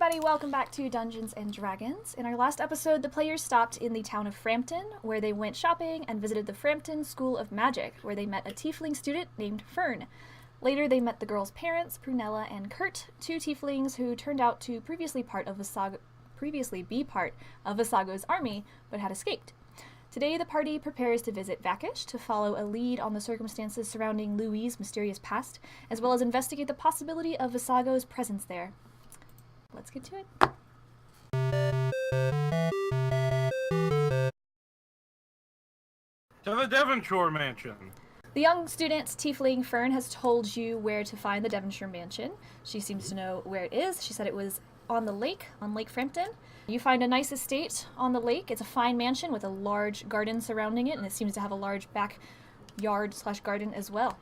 everybody, welcome back to Dungeons & Dragons. In our last episode, the players stopped in the town of Frampton, where they went shopping and visited the Frampton School of Magic, where they met a Tiefling student named Fern. Later, they met the girls' parents, Prunella and Kurt, two Tieflings who turned out to previously be part of Visago's army, but had escaped. Today, the party prepares to visit Vakish to follow a lead on the circumstances surrounding Loowee's mysterious past, as well as investigate the possibility of Visago's presence there. Let's get to it. To the Devonshire Mansion. The young student, Tiefling Fern, has told you where to find the Devonshire Mansion. She seems to know where it is. She said it was on the lake, on Lake Frampton. You find a nice estate on the lake. It's a fine mansion with a large garden surrounding it, and it seems to have a large backyard/garden as well.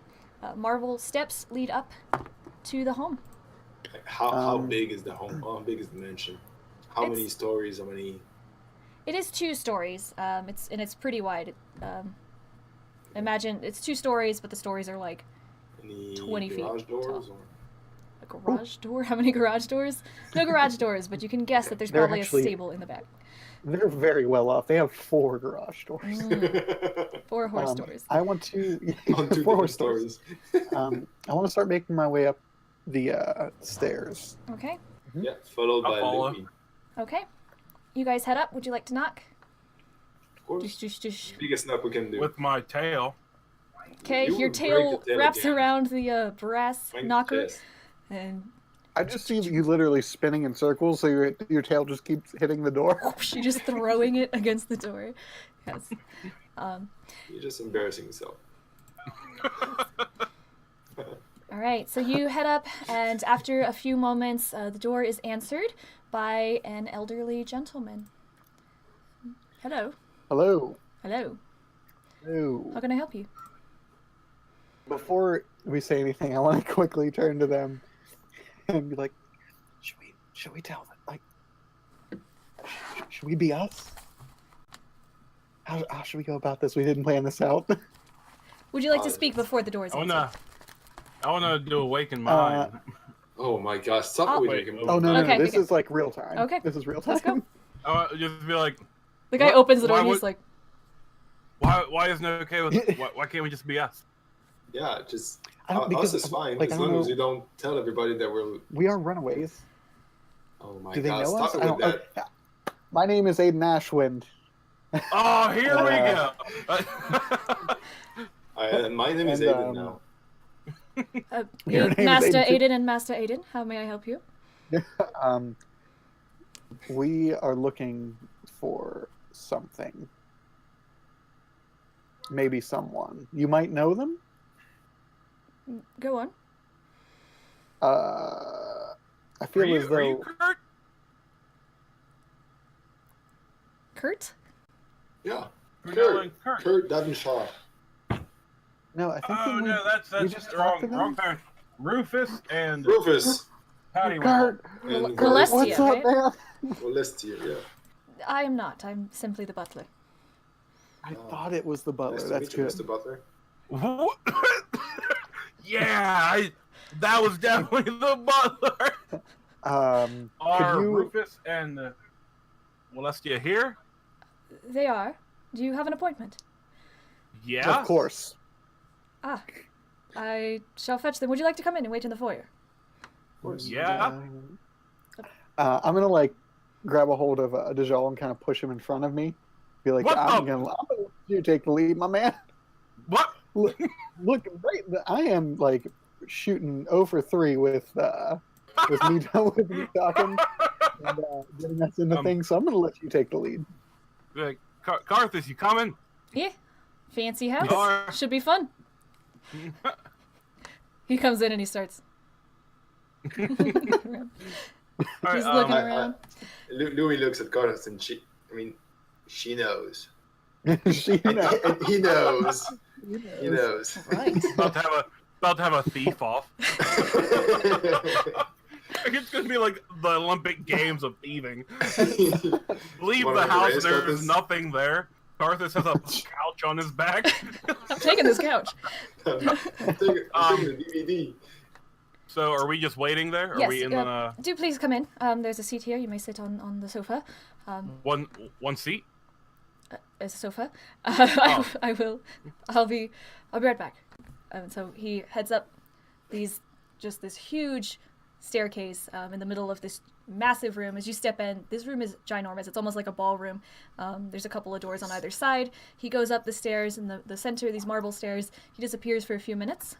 Marble steps lead up to the home. How big is the home? How big is the mansion? How many stories? How many? It is 2 stories. It's pretty wide. Imagine it's 2 stories, but the stories are like 20 feet garage doors tall. A garage door? How many garage doors? No garage doors, but you can guess that there's probably a stable in the back. They're very well off. They have 4 garage doors. 4 horse doors. I want to 4 horse stories. I want to start making my way up the stairs. Okay. Yeah, followed by follow. Loowee. Okay. You guys head up. Would you like to knock? Of course. Biggest knock we can do. With my tail. Okay, You your will tail break the tail wraps again. around the brass Swing knocker, chest. and I just see you literally spinning in circles, so your tail just keeps hitting the door. you're just throwing it against the door. Yes. You're just embarrassing yourself. All right, so you head up, and after a few moments, the door is answered by an elderly gentleman. Hello. Hello. Hello. Hello. How can I help you? Before we say anything, I want to quickly turn to them and be like, should we tell them? Like, should we be us? How should we go about this? We didn't plan this out. Would you like to speak before the door is I answered? wanna do awaken mind. Oh my gosh! Stop wait, waiting. Oh no, Okay, this okay. is like real time. Okay. This is real Let's go. time. Just be like, The guy What? opens the door Why and he's would- like, why isn't it okay with? Why can't we just be us? Yeah, just I don't- us because, is fine like, as I don't long as know- you don't tell everybody that we're. We are runaways. Oh my Do they god! know us? Stop I it with don't- that. My name is Aiden Ashwind. Oh, here we go. My name is and, Aiden now. Your name is Master Aiden. Aiden and Master Aiden, how may I help you? We are looking for something. Maybe someone. You might know them? Go on. I feel as Are you though... Kurt? Kurt? Yeah. Prunella and Kurt. Kurt Devonshire. No, I think Oh no, that's we just wrong. talked to them? Wrong parent. Rufus and Rufus. Patty. Kurt! And Celestia, What's up, right? man? Celestia, yeah. I am not. I'm simply the butler. I thought it was the butler. Nice to That's meet you, good. Mr. Butler. What? Yeah, that was definitely the butler. Are Are you... Rufus and Celestia here? They are. Do you have an appointment? Yeah. Of course. Ah. I shall fetch them. Would you like to come in and wait in the foyer? Yeah. I'm gonna like grab a hold of Dajal and kind of push him in front of me. Be like, What I'm the- gonna let you take the lead, my man. What? Look, great. I am like shooting 0 for 3 with me with me talking and getting us into things. So I'm gonna let you take the lead. Like, Carthus, you coming? Yeah. Fancy house. Or- Should be fun. He comes in and he starts. He's looking around. Loowee looks at Carlos and she knows. She knows. And he knows. He knows. Right. About to have a thief off. It's gonna be like the Olympic Games of thieving. Leave One the of the house. race There's weapons. nothing there. Carthus has a couch on his back. I'm taking this couch. I'm taking the DVD. So are we just waiting there? Are Yes, we in the do please come in. There's a seat here. You may sit on the sofa. one seat? There's a sofa. Oh. I will. I'll be right back. So he heads up this huge staircase in the middle of this massive room. As you step in, this room is ginormous. It's almost like a ballroom. There's a couple of doors on either side. He goes up the stairs in the center, these marble stairs. He disappears for a few minutes.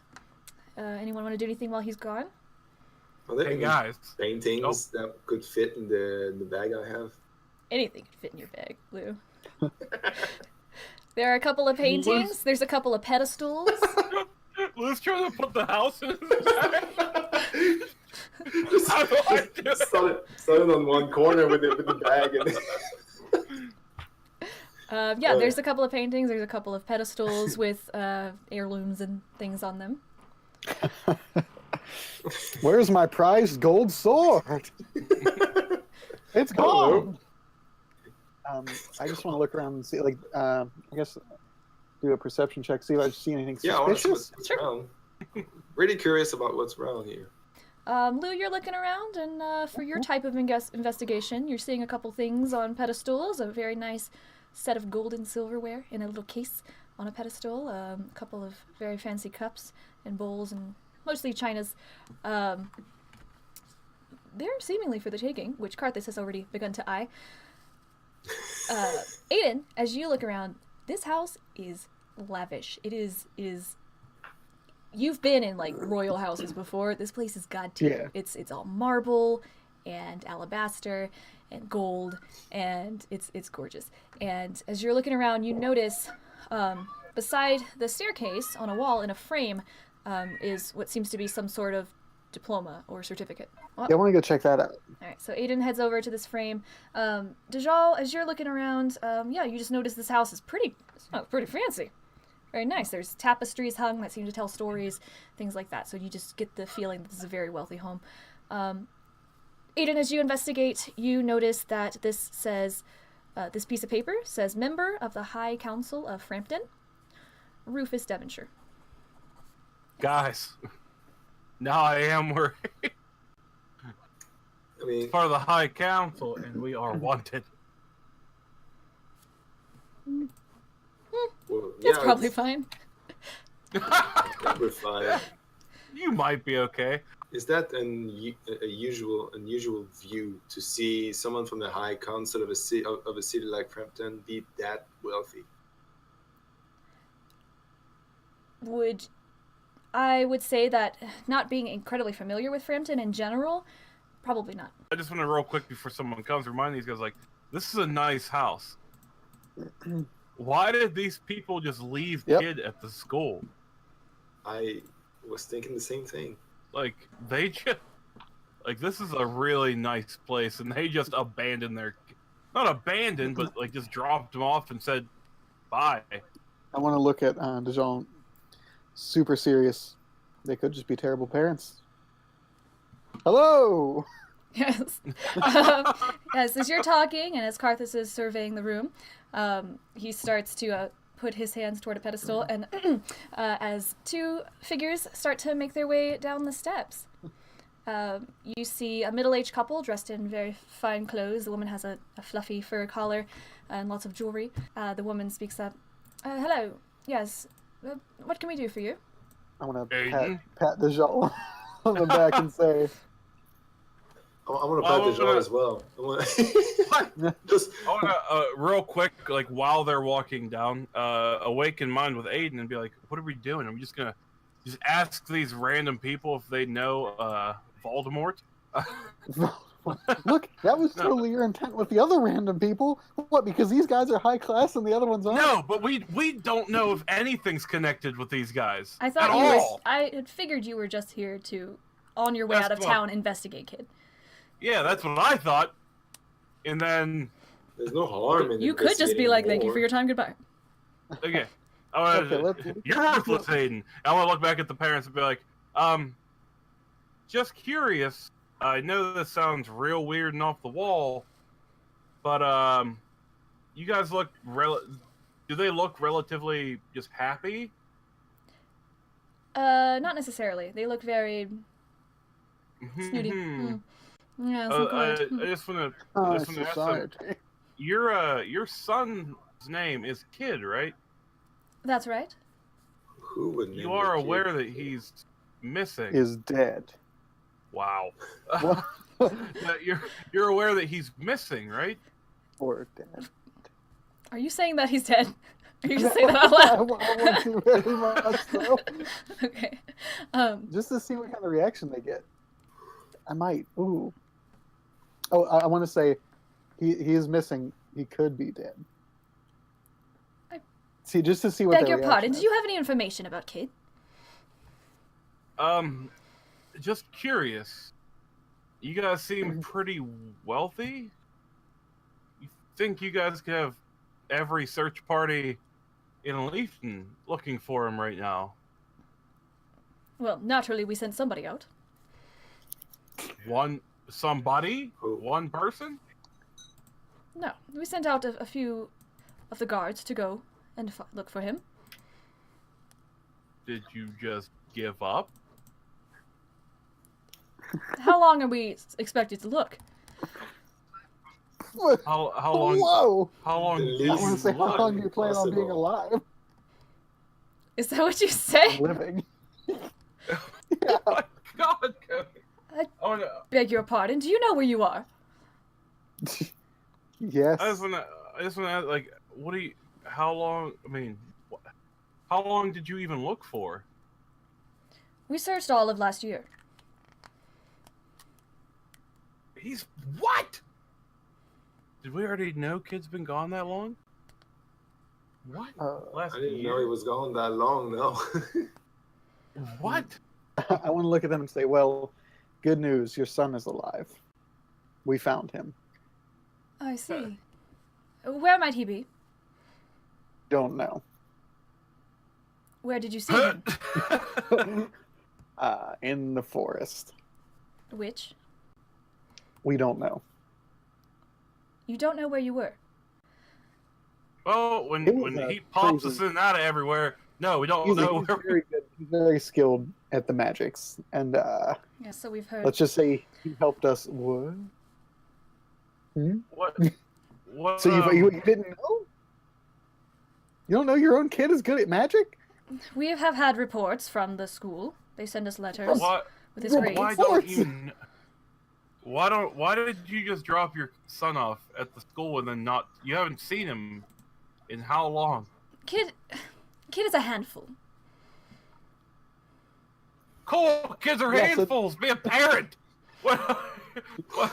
Anyone want to do anything while he's gone? Are there Hey any guys. paintings that could fit in the bag I have? Anything could fit in your bag, Lou. There are a couple of paintings. There's a couple of pedestals. Lou's trying to put the house in his bag. How do I do it? Started on one corner with the bag. And There's a couple of paintings. There's a couple of pedestals with heirlooms and things on them. Where's my prized gold sword? It's gone. I just want to look around and see, like, I guess, do a perception check, see if I see anything suspicious. Yeah, I want to see what's around. Really curious about what's around here. Lou, you're looking around, and for your type of investigation, you're seeing a couple things on pedestals. A very nice set of gold and silverware in a little case on a pedestal. A couple of very fancy cups and bowls, and mostly chinas. They're seemingly for the taking, which Karthus has already begun to eye. Aiden, as you look around, this house is lavish. It is. You've been in like royal houses before. This place is god tier. Yeah. It's all marble and alabaster and gold, and it's gorgeous. And as you're looking around, you notice beside the staircase on a wall in a frame is what seems to be some sort of diploma or certificate. Yeah, I want to go check that out. All right, so Aiden heads over to this frame. Dajal, as you're looking around, you just notice this house is pretty fancy. Very nice. There's tapestries hung that seem to tell stories, things like that. So you just get the feeling that this is a very wealthy home. Aiden, as you investigate, you notice that this says, this piece of paper says, member of the High Council of Frampton, Rufus Devonshire. Guys, now I am worried. I mean, It's part of the High Council, and we are wanted. well, It's probably fine. we're fine. You might be okay. Is that an unusual view to see someone from the High Council of a city like Frampton be that wealthy? I would say that not being incredibly familiar with Frampton in general, probably not. I just want to real quick before someone comes remind these guys, like, this is a nice house. Why did these people just leave Kid at the school? I was thinking the same thing. Like, they just... Like, this is a really nice place, and they just abandoned their... Not abandoned, but, like, just dropped them off and said, bye. I want to look at Dijon. Super serious. They could just be terrible parents. Hello! Yes. Yes, as you're talking, and as Karthus is surveying the room, he starts to put his hands toward a pedestal, and as two figures start to make their way down the steps. You see a middle-aged couple dressed in very fine clothes. The woman has a fluffy fur collar and lots of jewelry. The woman speaks up. Hello. Yes. What can we do for you? I want to pat Dijon on the back and say... I want to pat Dijon as well. Just real quick, like, while they're walking down, awaken mind with Aiden and be like, what are we doing? Are we just going to just ask these random people if they know Voldemort? Look, that was totally your intent with the other random people. What, because these guys are high class and the other ones aren't? No, but we don't know if anything's connected with these guys. I thought at all. I had figured you were just here to, on your way out of town, investigate, Kid. Yeah, that's what I thought. And then... There's no harm in you could just be like, thank you for your time, goodbye. Okay. You're worthless, Hayden. I want to look back at the parents and be like, just curious. I know this sounds real weird and off the wall, but you guys look do they look relatively just happy? Not necessarily. They look very Snooty. Yeah, so I quiet. just want to Oh, ask them. society. Your son's name is Kid, right? That's right. Who would name You are their kid aware that Kid? he's missing. Is dead. Wow. What? But you're aware that he's missing, right? Or dead. Are you saying that he's dead? Are you just saying that out loud? I want to very much so. Okay. Just to see what kind of reaction they get. I might. Ooh. Oh, I want to say, he is missing. He could be dead. See, just to see what. Beg their your pardon. reaction Do is. you have any information about Kid? Just curious. You guys seem pretty wealthy. You think you guys could have every search party in Leafton looking for him right now? Well, naturally, we sent somebody out. Somebody? Who? One person? No, we sent out a few of the guards to go and look for him. Did you just give up? How long are we expected to look? How long? Whoa! How long? At did least I want to say, how one long do you plan on being possible. alive? Is that what you say? Living. Oh my God, Cody. Oh no. Beg your pardon. Do you know where you are? Yes. I just wanna ask, like, what do you? How long? I mean, how long did you even look for? We searched all of last year. He's what? Did we already know Kid's been gone that long? What? Last I didn't year? know he was gone that long. No. What? I want to look at them and say, well, good news, your son is alive. We found him. I see. Where might he be? Don't know. Where did you see him? In the forest. Which? We don't know. You don't know where you were. Well, It when was a he pops crazy- us in and out of everywhere, no, we don't He's know where. very good. He's very skilled at the magics. And Yeah, so we've heard. let's just say he helped us. What? What? What? So you didn't know? You don't know your own kid is good at magic? We have had reports from the school. They send us letters What? with his grades. Why don't you? Why did you just drop your son off at the school and then not? You haven't seen him in how long? Kid is a handful. Cool. Kids are Yeah, so- handfuls. Be a parent. What? What?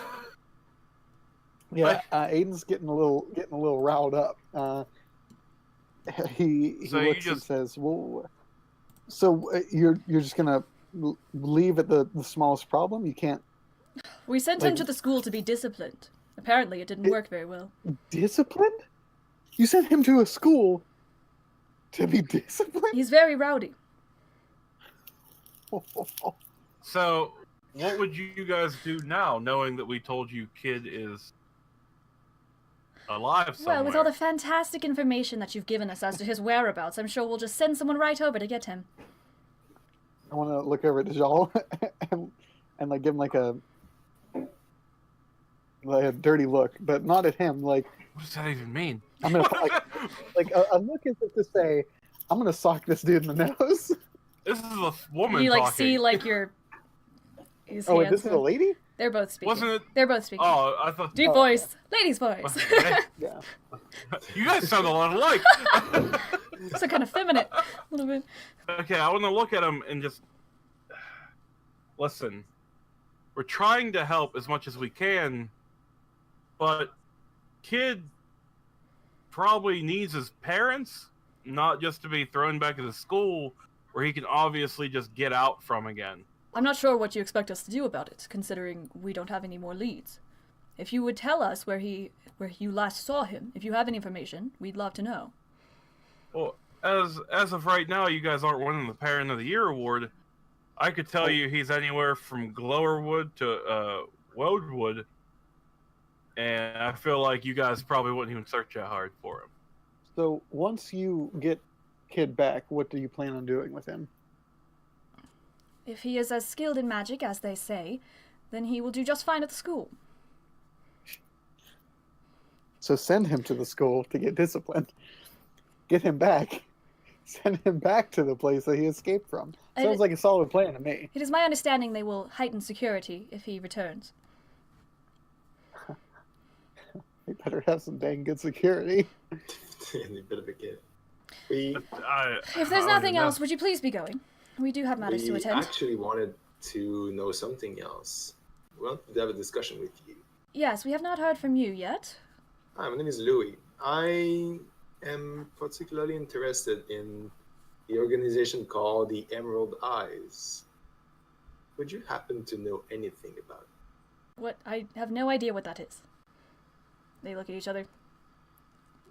Yeah, Aiden's getting a little riled up. He So you looks and just- says, "Well, so you're just gonna leave at the smallest problem? You can't We sent him Like- to the school to be disciplined. Apparently, it didn't work very well. discipline? You sent him to a school to be disciplined? He's very rowdy. So, what would you guys do now, knowing that we told you Kid is alive somewhere? Well, with all the fantastic information that you've given us as to his whereabouts, I'm sure we'll just send someone right over to get him. I want to look over at Jal and like give him like a dirty look, but not at him. Like What does that even mean? I'm gonna like a look is to say, I'm gonna sock this dude in the nose. This is a woman You like talking. see like your his Oh, hands. this is a lady? They're both speaking. Wasn't it? They're both speaking. Oh, I thought. Deep Oh. voice, lady's voice. Yeah. You guys sound a lot alike. So kind of feminine, a little bit. Okay, I want to look at him and just listen. We're trying to help as much as we can, but Kid probably needs his parents, not just to be thrown back into school where he can obviously just get out from again. I'm not sure what you expect us to do about it, considering we don't have any more leads. If you would tell us where you last saw him, if you have any information, we'd love to know. Well, as of right now, you guys aren't winning the Parent of the Year award. I could tell you he's anywhere from Glowerwood to Woadwood, and I feel like you guys probably wouldn't even search that hard for him. So once you get Kid back, what do you plan on doing with him? If he is as skilled in magic as they say, then he will do just fine at the school. So send him to the school to get disciplined. Get him back. Send him back to the place that he escaped from. Sounds like a solid plan to me. It is my understanding they will heighten security if he returns. They better have some dang good security. Any bit of a kid. If there's nothing else, would you please be going? We do have matters to attend. We actually wanted to know something else. We wanted to have a discussion with you. Yes, we have not heard from you yet. Hi, my name is Loowee. I am particularly interested in the organization called the Emerald Eyes. Would you happen to know anything about it? What? I have no idea what that is. They look at each other.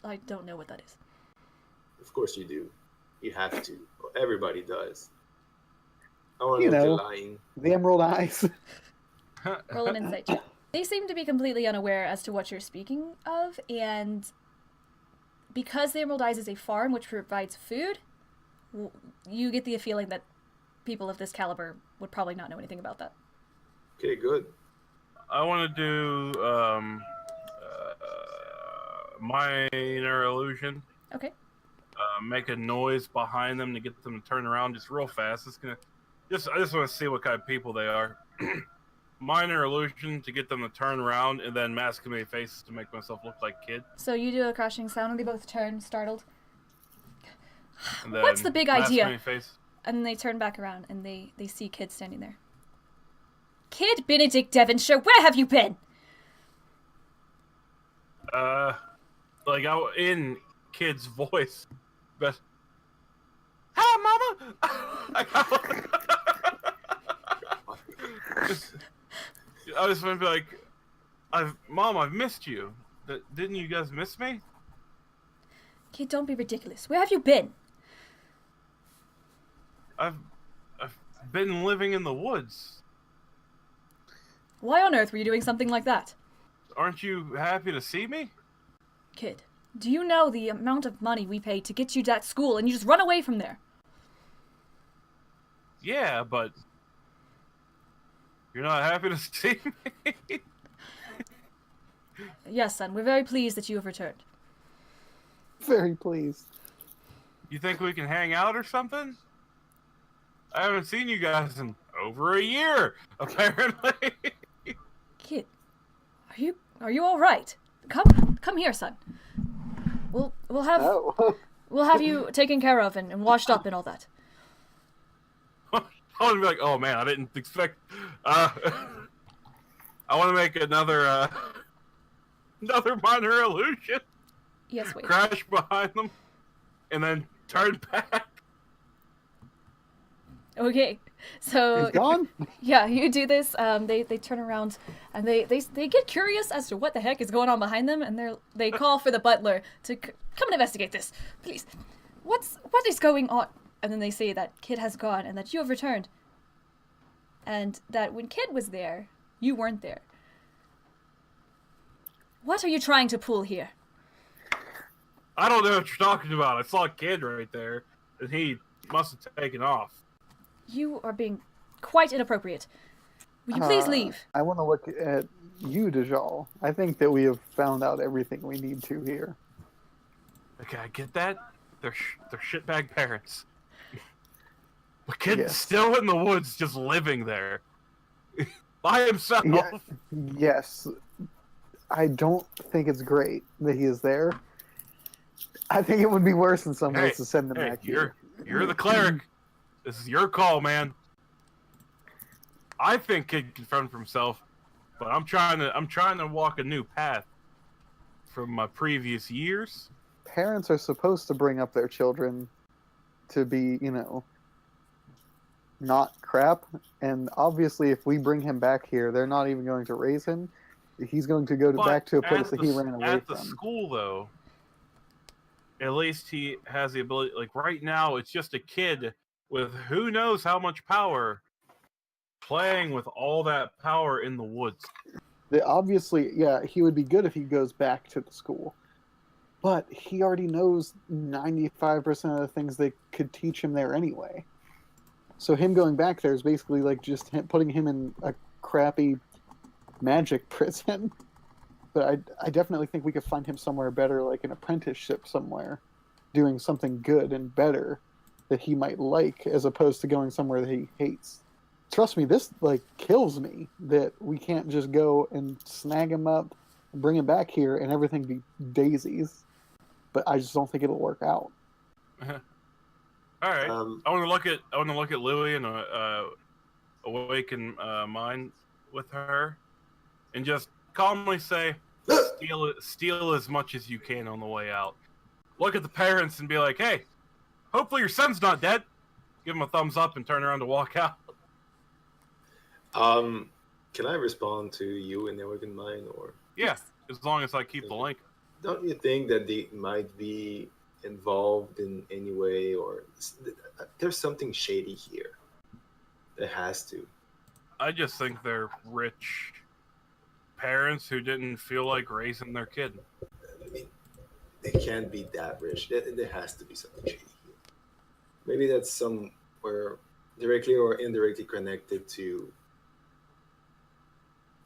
I don't know what that is. Of course you do. You have to. Everybody does. I want to know if you're lying. The Emerald Eyes. Roll an insight check. They seem to be completely unaware as to what you're speaking of, and because the Emerald Eyes is a farm which provides food, you get the feeling that people of this caliber would probably not know anything about that. Okay, good. I want to do minor illusion. Okay. Make a noise behind them to get them to turn around just real fast. I just want to see what kind of people they are. Minor illusion to get them to turn around, and then mask me faces to make myself look like Kid. So you do a crashing sound, and they both turn, startled. And then What's the big idea? Face. And then they turn back around, and they see Kid standing there. Kid Benedict Devonshire, where have you been? In Kid's voice, but hi, Mama. I just want to be like, Mom, I've missed you. Didn't you guys miss me? Kid, don't be ridiculous. Where have you been? I've been living in the woods. Why on earth were you doing something like that? Aren't you happy to see me? Kid, do you know the amount of money we paid to get you to that school and you just run away from there? Yeah, but you're not happy to see me? Yes, son, we're very pleased that you have returned. Very pleased. You think we can hang out or something? I haven't seen you guys in over a year, apparently. Kid, are you all right? Come here, son. We'll have you taken care of and washed up and all that. I want to be like, oh man, I didn't expect. I want to make another minor illusion. Yes, wait. Crash behind them, and then turn back. Okay, so He's gone? Yeah, you do this. They turn around and they get curious as to what the heck is going on behind them, and they call for the butler to come and investigate this, please. What is going on? And then they say that Kid has gone and that you have returned, and that when Kid was there, you weren't there. What are you trying to pull here? I don't know what you're talking about. I saw a Kid right there, and he must have taken off. You are being quite inappropriate. Will you please leave? I want to look at you, Dejal. I think that we have found out everything we need to here. Okay, I get that. They're shitbag parents. But Kid's Yes. still in the woods, just living there. By himself. Yeah, yes. I don't think it's great that he is there. I think it would be worse in some ways to send him back here. You're the cleric. This is your call, man. I think Kid can fend for himself, but I'm trying to walk a new path from my previous years. Parents are supposed to bring up their children to be, not crap. And obviously, if we bring him back here, they're not even going to raise him. He's going to go back to a place that he ran away at from. the school, though, at least he has the ability. Like right now, it's just a kid with who knows how much power, playing with all that power in the woods. Obviously, yeah, he would be good if he goes back to the school. But he already knows 95% of the things they could teach him there anyway. So him going back there is basically like just putting him in a crappy magic prison. But I definitely think we could find him somewhere better, like an apprenticeship somewhere, doing something good and better that he might like, as opposed to going somewhere that he hates. Trust me, this like kills me that we can't just go and snag him up, and bring him back here, and everything be daisies. But I just don't think it'll work out. All right. I want to look at Loowee and awaken mind with her, and just calmly say, "Steal as much as you can on the way out." Look at the parents and be like, "Hey, hopefully your son's not dead." Give him a thumbs up and turn around to walk out. Can I respond to you in awaken mind, or? Yeah, as long as I keep the link. Don't you think that they might be involved in any way, or there's something shady here? There has to. I just think they're rich parents who didn't feel like raising their kid. I mean, they can't be that rich. There has to be something shady here. Maybe that's somewhere directly or indirectly connected to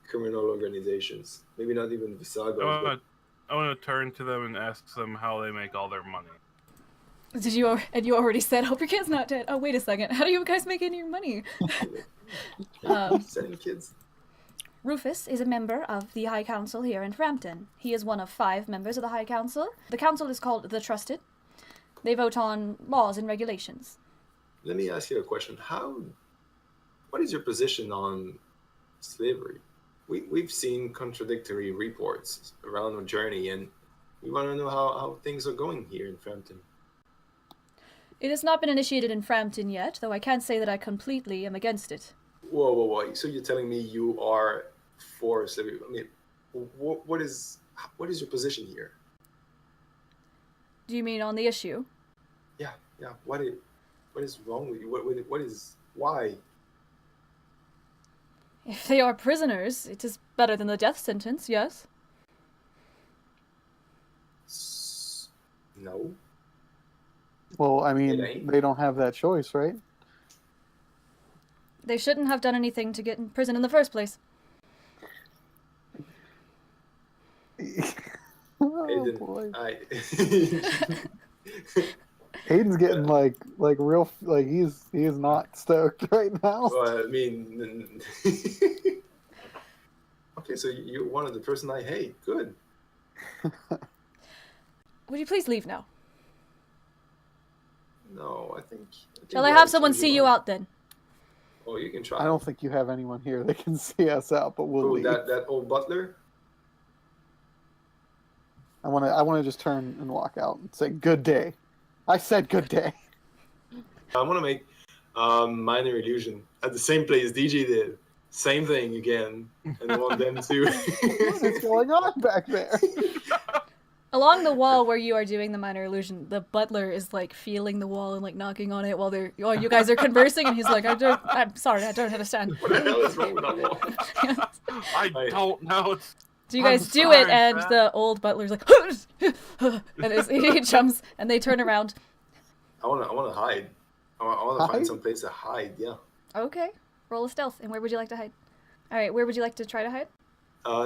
criminal organizations. Maybe not even Visagos. I want to turn to them and ask them how they make all their money. Did you? And you already said, "Hope your kid's not dead." Oh, wait a second. How do you guys make any of your money? Selling kids. Rufus is a member of the High Council here in Frampton. He is one of 5 members of the High Council. The council is called the Trusted. They vote on laws and regulations. Let me ask you a question. What is your position on slavery? We've seen contradictory reports around our journey, and we want to know how things are going here in Frampton. It has not been initiated in Frampton yet, though I can't say that I completely am against it. Whoa. So you're telling me you are for slavery? I mean, what is your position here? Do you mean on the issue? Yeah. What is wrong with you? Why? If they are prisoners, it is better than the death sentence, yes? No. Well, I mean, they don't have that choice, right? They shouldn't have done anything to get in prison in the first place. Oh, boy. Hayden's getting like real, like he is not stoked right now. Well, I mean, okay, so you're one of the person I hate. Good. Would you please leave now? No, I think Shall I have someone see you out then? Oh, you can try. I don't think you have anyone here that can see us out, but we'll leave. That old butler? I want to just turn and walk out and say good day. I said good day. I want to make minor illusion at the same place DJ did. Same thing again, and I want them to. What is going on back there? Along the wall where you are doing the minor illusion, the butler is like feeling the wall and like knocking on it while you guys are conversing, and he's like, I'm sorry, I don't understand. What the hell is wrong with that wall? I don't know. So you guys do it, and the old butler's like, and he jumps, and they turn around. I want to hide. I want to find some place to hide. Yeah. Okay, roll a stealth. And where would you like to hide? All right, where would you like to try to hide?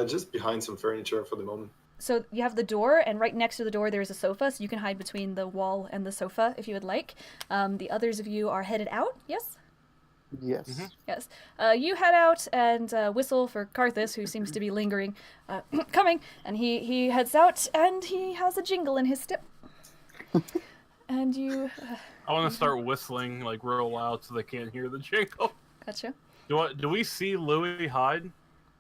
Just behind some furniture for the moment. So you have the door, and right next to the door there's a sofa, so you can hide between the wall and the sofa if you would like. The others of you are headed out, yes? Yes. Mm-hmm. Yes. You head out and whistle for Karthus, who seems to be lingering, coming, and he heads out, and he has a jingle in his step. And you... I want to start whistling like real loud so they can't hear the jingle. Gotcha. Do we see Loowee hide?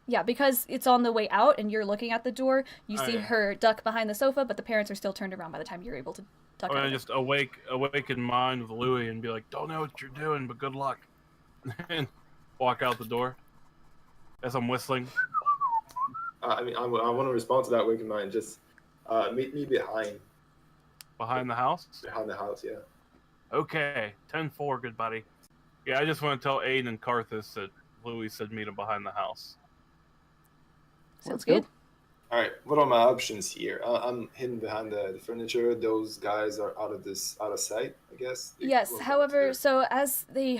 Yeah, because it's on the way out and you're looking at the door, you see her duck behind the sofa, but the parents are still turned around by the time you're able to duck out. I'm gonna just awaken mind with Loowee and be like, don't know what you're doing, but good luck. And walk out the door as I'm whistling. I want to respond to that waking mind. Just meet me behind. Behind the house? Behind the house, yeah. Okay, 10-4, good buddy. Yeah, I just want to tell Aiden and Karthus that Loowee said meet him behind the house. Sounds good. All right, what are my options here? I'm hidden behind the furniture. Those guys are out of sight, I guess. They Yes, won't come however, to so as they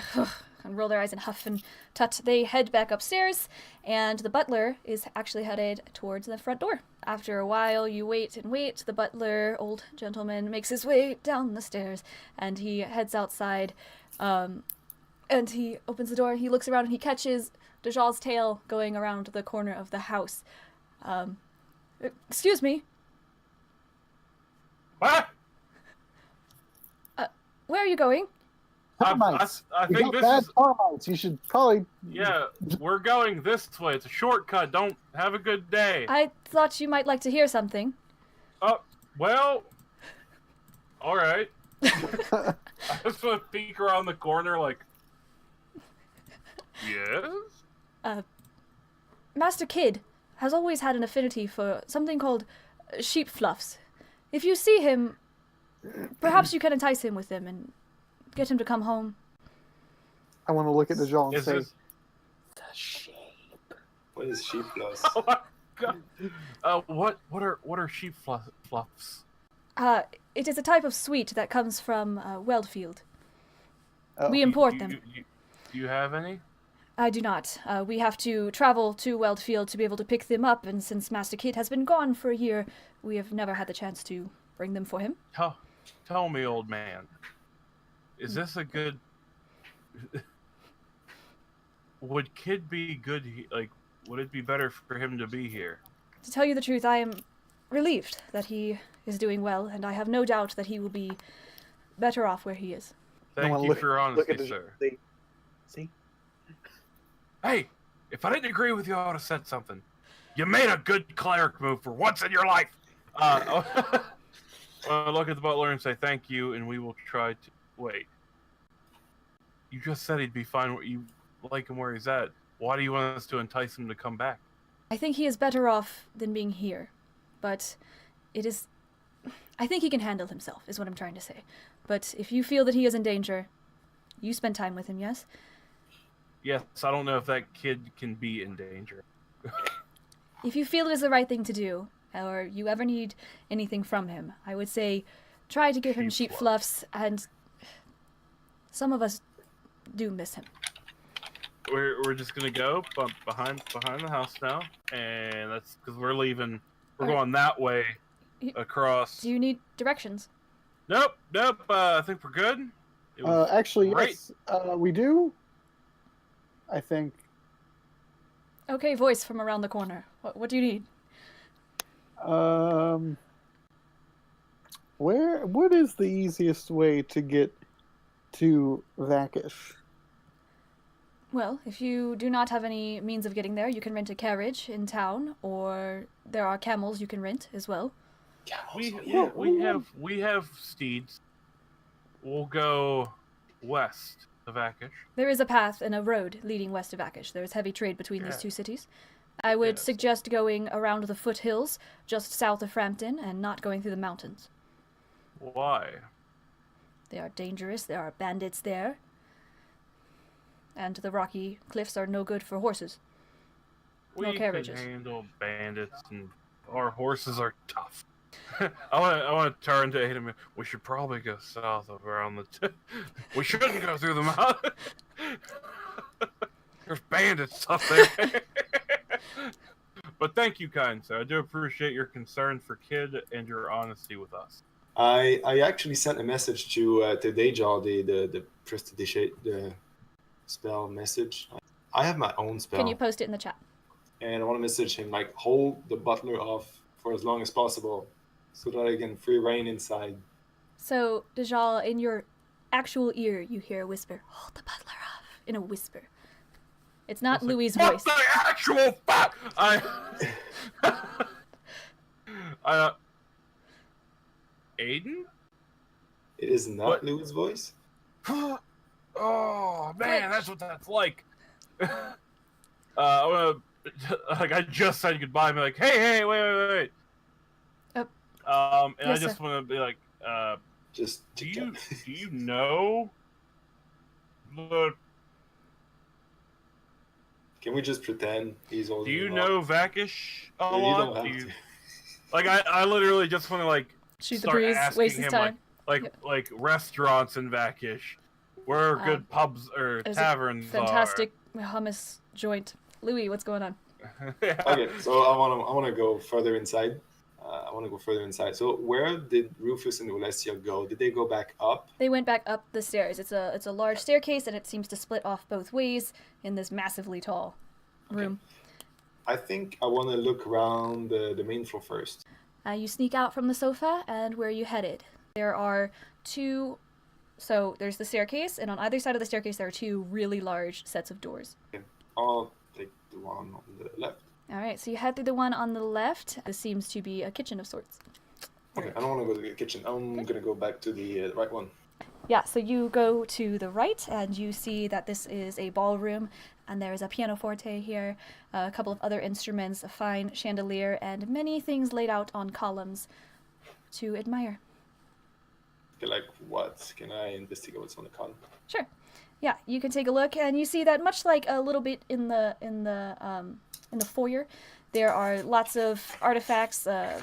and roll their eyes and huff and tut, they head back upstairs, and the butler is actually headed towards the front door. After a while, you wait and wait. The butler, old gentleman, makes his way down the stairs, and he heads outside, and he opens the door, he looks around, and he catches Dajal's tail going around the corner of the house. Excuse me, What? where are you going? Termites. I You think got this bad is. termites. You should probably. Yeah, we're going this way. It's a shortcut. Don't have a good day. I thought you might like to hear something. Oh, well. All right. I just want to peek around the corner, like. Yes. Master Kid has always had an affinity for something called sheep fluffs. If you see him, perhaps you can entice him with them and get him to come home. I want to look at the jaw and Is say, this? "The sheep." What is sheep plus? Oh my god. What are sheep fluffs? It is a type of sweet that comes from Weldfield. Oh. We import them. Do you have any? I do not. We have to travel to Weldfield to be able to pick them up, and since Master Kid has been gone for a year, we have never had the chance to bring them for him. Tell me, old man. Is this a good? Would Kid be good? Like, would it be better for him to be here? To tell you the truth, I am relieved that he is doing well, and I have no doubt that he will be better off where he is. Thank wanna you look- for your Look honesty, at the sir. See? Hey, if I didn't agree with you, I would have said something. You made a good cleric move for once in your life. Look at the butler and say thank you, and we will try to wait. You just said he'd be fine. You like him where he's at. Why do you want us to entice him to come back? I think he is better off than being here, but it is... I think he can handle himself, is what I'm trying to say. But if you feel that he is in danger, you spend time with him, yes? Yes, I don't know if that kid can be in danger. If you feel it is the right thing to do, or you ever need anything from him, I would say try to give him Sheep sheep fluffs, and some of us do miss him. We're just gonna go behind the house now, and that's because we're leaving. We're going that way across. Do you need directions? Nope. I think we're good. It was Actually, great. yes, we do. I think. Okay, voice from around the corner. What do you need? What is the easiest way to get to Vakish? Well, if you do not have any means of getting there, you can rent a carriage in town, or there are camels you can rent as well. We have steeds. We'll go west of Vakish. There is a path and a road leading west of Akish. There is heavy trade between these two cities. I would Yes. suggest going around the foothills, just south of Frampton, and not going through the mountains. Why? They are dangerous, there are bandits there, and the rocky cliffs are no good for horses. No We carriages. can handle bandits, and our horses are tough. I want to turn to him. We should probably go south of around the. We shouldn't go through the mountain. There's bandits up there. But thank you, kind sir. I do appreciate your concern for Kid and your honesty with us. I actually sent a message to Dejal, the prestidigitate the spell message. I have my own spell. Can you post it in the chat? And I want to message him like hold the butler off for as long as possible so that I can free reign inside. So, Dajal, in your actual ear, you hear a whisper, hold the butler off, in a whisper. It's not Louie's What voice. the actual fuck? Aiden? It is not What? Louis' voice. Oh man, that's what that's like. I wanna, like I just said goodbye. I'm like, hey, wait. And Yes, I just sir. want to be like, Just do you know the Can we just pretend he's Do holding you him know up? Vakish a No, you lot? don't have Do you... to. Like, I literally just want to, like, Shoot the start breeze, asking waste his him, time. like restaurants in Vakish, where good pubs or There's taverns a fantastic hummus joint. Loowee, what's going on? are. Yeah. Okay, so I wanna go further inside. So where did Rufus and Alessia go? Did they go back up? They went back up the stairs. It's a large staircase, and it seems to split off both ways in this massively tall room. I think I want to look around the main floor first. You sneak out from the sofa, and where are you headed? There are two. So there's the staircase, and on either side of the staircase there are two really large sets of doors. I'll take the one on the left. All right, so you head through the one on the left. This seems to be a kitchen of sorts. Okay, I don't want to go to the kitchen. I'm gonna go back to the right one. Yeah, so you go to the right, and you see that this is a ballroom, and there is a pianoforte here, a couple of other instruments, a fine chandelier, and many things laid out on columns to admire. Okay, like what? Can I investigate what's on the con? Sure. Yeah, you can take a look, and you see that much like a little bit in the foyer, there are lots of artifacts that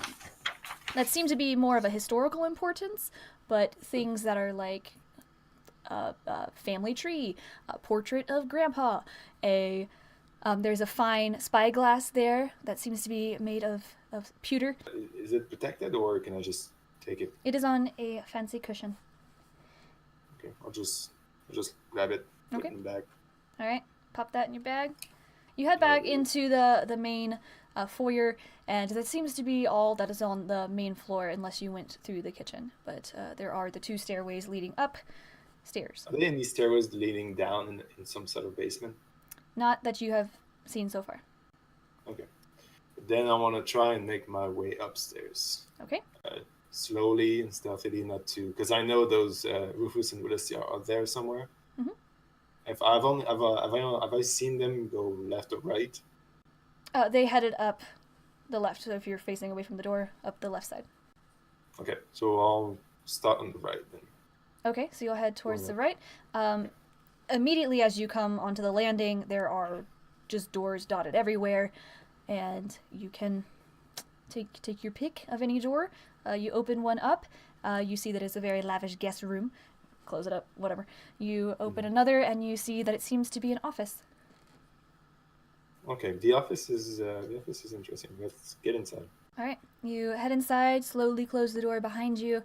seem to be more of a historical importance, but things that are like family tree, a portrait of Grandpa, there's a fine spyglass there that seems to be made of pewter. Is it protected or can I just take it? It is on a fancy cushion. Okay, I'll just grab it, put Okay. it in the bag. All right, pop that in your bag. You head back into the main foyer, and that seems to be all that is on the main floor, unless you went through the kitchen. But there are the two stairways leading up stairs. Are there any stairways leading down in some sort of basement? Not that you have seen so far. Okay. Then I want to try and make my way upstairs. Okay. Slowly and stealthily, not too, because I know those Rufus and Willistia are there somewhere. Mhm. If have I seen them go left or right? They headed up the left, so if you're facing away from the door, up the left side. Okay, so I'll start on the right then. Okay, so you'll head towards the Alright. right. Immediately as you come onto the landing, there are just doors dotted everywhere, and you can take your pick of any door. You open one up. You see that it's a very lavish guest room. Close it up, whatever. You open another, and you see that it seems to be an office. Okay, the office is interesting. Let's get inside. All right, you head inside, slowly close the door behind you,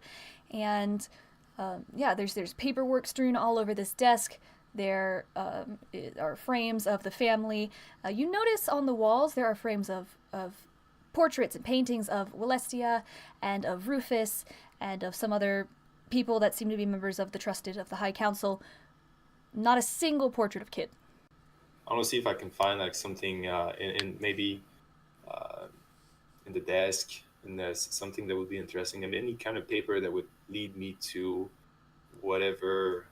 and there's paperwork strewn all over this desk. There are frames of the family. You notice on the walls there are frames of portraits and paintings of Willistia and of Rufus and of some other people that seem to be members of the Trusted of the High Council. Not a single portrait of Kid. I want to see if I can find like something in maybe in the desk, and there's something that would be interesting. I mean, any kind of paper that would lead me to whatever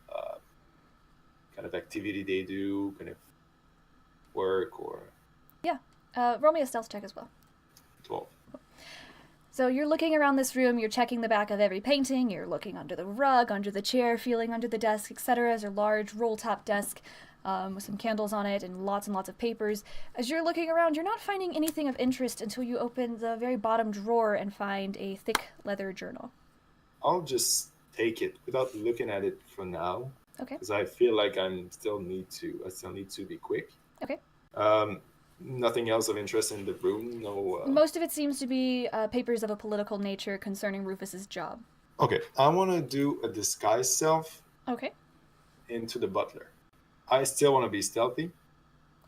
kind of activity they do, kind of work or. Yeah, roll me a stealth check as well. 12. So you're looking around this room, you're checking the back of every painting, you're looking under the rug, under the chair, feeling under the desk, etc. There's a large roll-top desk with some candles on it and lots of papers. As you're looking around, you're not finding anything of interest until you open the very bottom drawer and find a thick leather journal. I'll just take it without looking at it for now. Okay. Because I feel like I still need to be quick. Okay. Nothing else of interest in the room. No. Most of it seems to be papers of a political nature concerning Rufus's job. Okay, I want to do a disguise self Okay. into the butler. I still want to be stealthy.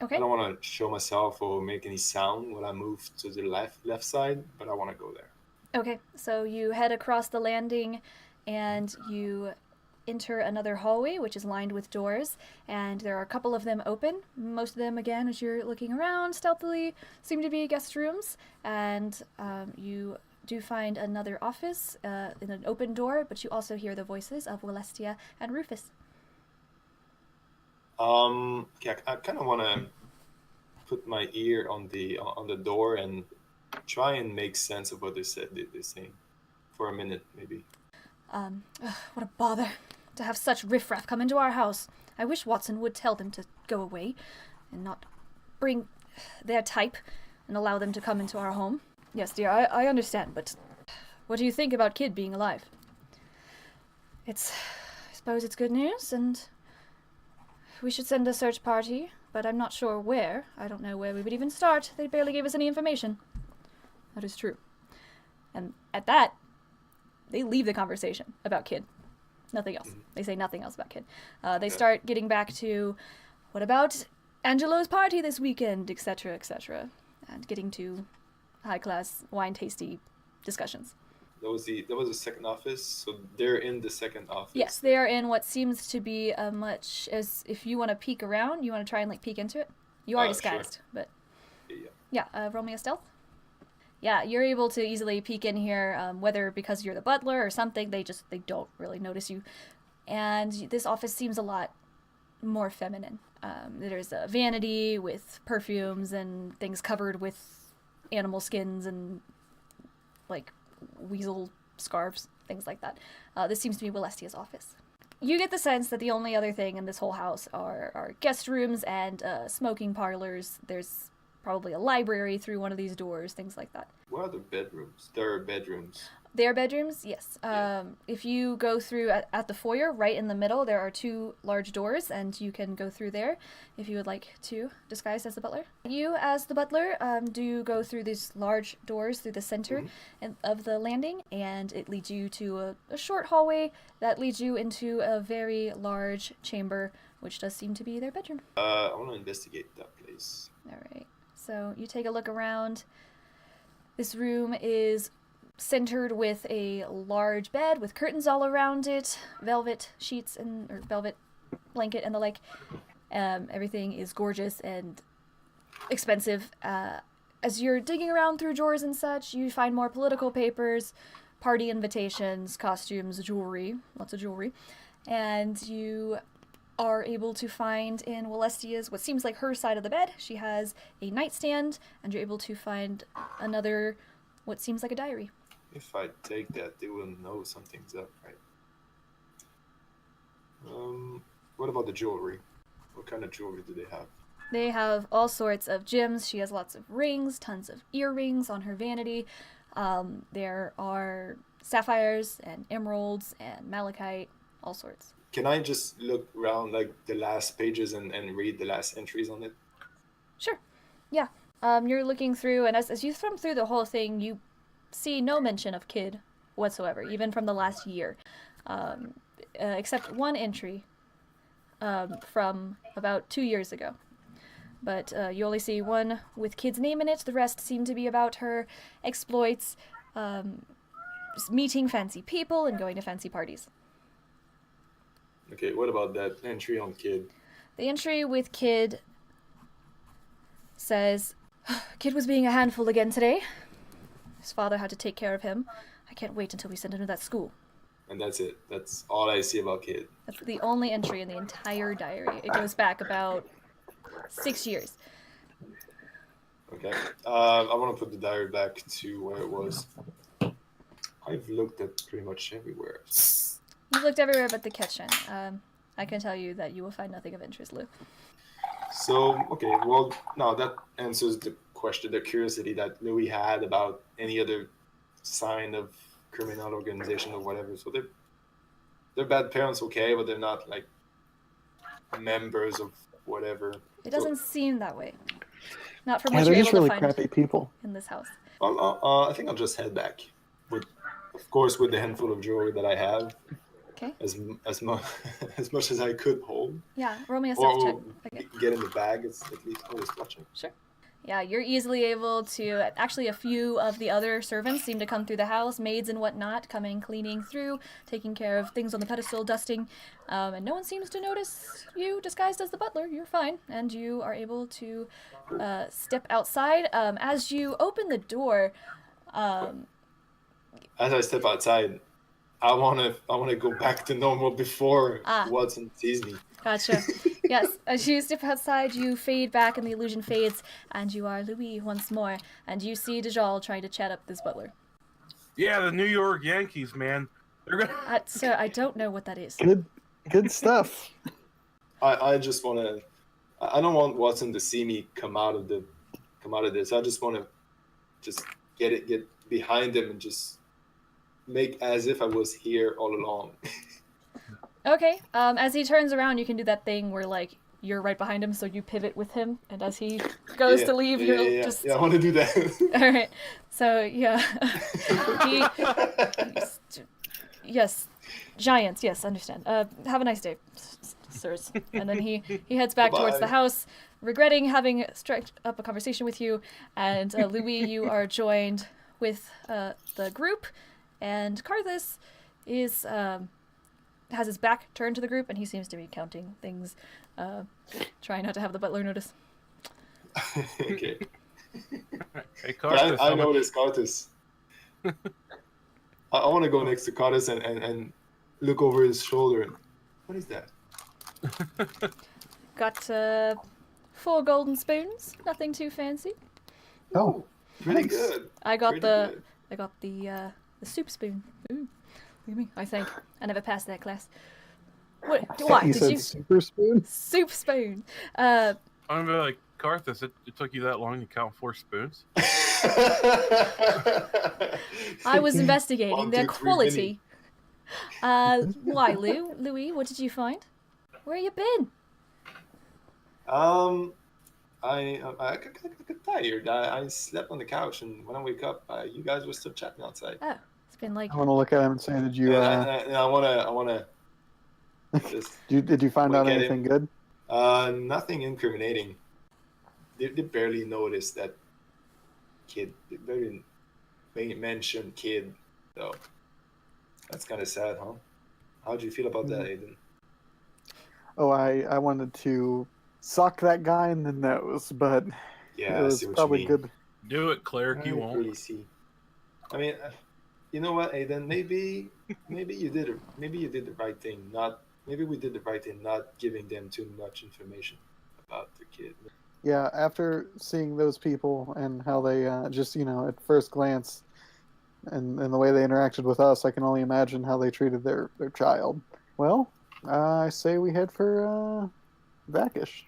Okay. I don't want to show myself or make any sound when I move to the left side, but I want to go there. Okay. So you head across the landing, and you enter another hallway, which is lined with doors, and there are a couple of them open. Most of them, again, as you're looking around stealthily, seem to be guest rooms, and you do find another office in an open door, but you also hear the voices of Willistia and Rufus. Okay, I kind of want to put my ear on the door and try and make sense of what they're saying for a minute, maybe. What a bother to have such riffraff come into our house. I wish Watson would tell them to go away and not bring their type and allow them to come into our home. Yes, dear, I understand, but what do you think about Kid being alive? I suppose it's good news, and we should send a search party, but I'm not sure where. I don't know where we would even start. They barely gave us any information. That is true. And at that, they leave the conversation about Kid. Nothing else. They say nothing else about Kid. They start getting back to, what about Angelo's party this weekend, etc., etc., and getting to high-class, wine-tasty discussions. That was the second office, so they're in the second office. Yes, they are in what seems to be much as if you want to peek around, you want to try and like peek into it. You are disguised, sure. but Yeah. roll me a stealth. Yeah, you're able to easily peek in here, whether because you're the butler or something. They don't really notice you, and this office seems a lot more feminine. There's a vanity with perfumes and things covered with animal skins and like weasel scarves, things like that. This seems to be Wellestia's office. You get the sense that the only other thing in this whole house are guest rooms and smoking parlors. There's probably a library through one of these doors, things like that. What are the bedrooms? There are bedrooms. Their bedrooms, yes. If you go through at the foyer, right in the middle, there are 2 large doors, and you can go through there if you would like to disguise as the butler. You, as the butler, do go through these large doors through the center of the landing, and it leads you to a short hallway that leads you into a very large chamber, which does seem to be their bedroom. I want to investigate that place. All right. So you take a look around. This room is centered with a large bed with curtains all around it, velvet sheets or velvet blanket and the like. Everything is gorgeous and expensive. As you're digging around through drawers and such, you find more political papers, party invitations, costumes, jewelry, lots of jewelry, and you are able to find in Wellestia's, what seems like her side of the bed, she has a nightstand, and you're able to find another, what seems like a diary. If I take that, they will know something's up, right? What about the jewelry? What kind of jewelry do they have? They have all sorts of gems. She has lots of rings, tons of earrings on her vanity. There are sapphires and emeralds and malachite, all sorts. Can I just look around like the last pages and read the last entries on it? Sure. Yeah. You're looking through, and as you thumb through the whole thing, you see no mention of Kid whatsoever, even from the last year, except one entry from about 2 years ago. But you only see one with Kid's name in it. The rest seem to be about her exploits, meeting fancy people and going to fancy parties. Okay, what about that entry on Kid? The entry with Kid says, Kid was being a handful again today. His father had to take care of him. I can't wait until we send him to that school. And that's it. That's all I see about Kid. That's the only entry in the entire diary. It goes back about 6 years. Okay. I want to put the diary back to where it was. I've looked at pretty much everywhere. You've looked everywhere but the kitchen. I can tell you that you will find nothing of interest, Lou. So, okay, well, now that answers the question, the curiosity that Loowee had about any other sign of criminal organization or whatever. So they're bad parents, okay, but they're not like members of whatever. It doesn't seem that way. Not from Yeah, what they're you're just able really to find crappy people. in this house. I think I'll just head back, of course, with the handful of jewelry that I have. Okay. As much as I could hold. Yeah, roll me a stealth check. Okay. Get in the bag. It's at least always watching. Sure. Yeah, you're easily able to. Actually, a few of the other servants seem to come through the house, maids and whatnot, coming, cleaning through, taking care of things on the pedestal, dusting, and no one seems to notice you disguised as the butler. You're fine, and you are able to step outside. As you open the door, as I step outside, I wanna go back to normal before Watson sees me. Gotcha. Yes, as you step outside, you fade back and the illusion fades, and you are Loowee once more, and you see Dejal trying to chat up this butler. Yeah, the New York Yankees, man. They're gonna... Sir, I don't know what that is. Good stuff. I just want to I don't want Watson to see me come out of this. I just want to get behind him and just make as if I was here all along. Okay. As he turns around, you can do that thing where like you're right behind him, so you pivot with him, and as he goes to leave, you'll just. Yeah, I want to do that. All right. So yeah, he. Yes, giants. Yes, understand. Have a nice day, sirs. And then he heads back towards the Bye-bye. house, regretting having struck up a conversation with you. And Loowee, you are joined with the group, and Karthus is has his back turned to the group, and he seems to be counting things, trying not to have the butler notice. Okay. Hey, Cartus, I noticed Cartus. I want to go next to Cartus and look over his shoulder. What is that? Got 4 golden spoons. Nothing too fancy. Oh, Pretty nice. good. I got Pretty the soup spoon. Ooh, look at me. I think I never passed that class. What? Why You did said you super spoon? soup spoon? I'm gonna be like, Carthus, it took you that long to count 4 spoons? I was investigating 1, their 2, 3, quality. Why, Loowee? What did you find? Where you been? I got tired. I slept on the couch, and when I wake up, you guys were still chatting outside. Oh, it's been like I want to look at him and say, did you And I wanna just did you find out look at anything him. good? Nothing incriminating. They barely noticed that kid. They barely mentioned kid, though. That's kind of sad, huh? How do you feel about that, Aiden? Oh, I wanted to sock that guy in the nose, but Yeah, it I was see what probably you mean. good. Do it, cleric, you I won't. really see. I mean, you know what, Aiden? Maybe you did it. Maybe you did the right thing. Maybe we did the right thing, not giving them too much information about the kid. Yeah, after seeing those people and how they just, at first glance and the way they interacted with us, I can only imagine how they treated their child. Well, I say we head for Vakish.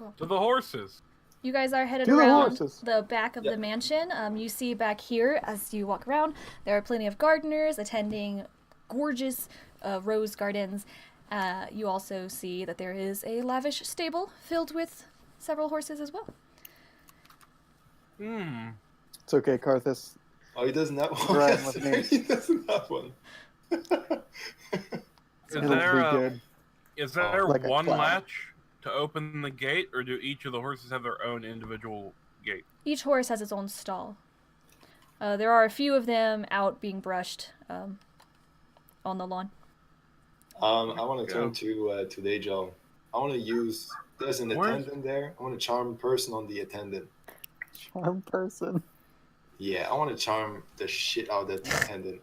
cool. To the horses. You guys are headed To the around horses. the back of the mansion. You see back here, as you walk around, there are plenty of gardeners attending gorgeous rose gardens. You also see that there is a lavish stable filled with several horses as well. It's okay, Karthus. Oh, he doesn't have one. Right with me. He doesn't have one. Is It'll there be a, good. is there Like a one cloud. latch to open the gate, or do each of the horses have their own individual gate? Each horse has its own stall. There are a few of them out being brushed on the lawn. I want to turn to Dejal. I want to use. There's an Where's- attendant there. I want to charm person on the attendant. Charm person. Yeah, I want to charm the shit out of that attendant.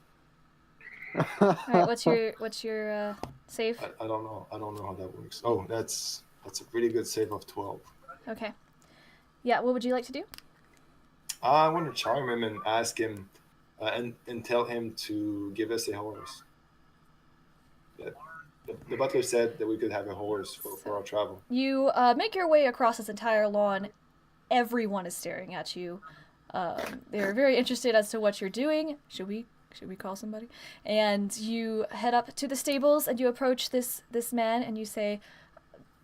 All right, what's your save? I don't know. I don't know how that works. Oh, that's a pretty good save of 12. Okay. Yeah, what would you like to do? I want to charm him and ask him, and tell him to give us a horse. Yeah. The butler said that we could have a horse for our travel. You make your way across this entire lawn. Everyone is staring at you. They're very interested as to what you're doing. Should we call somebody? And you head up to the stables and you approach this man and you say,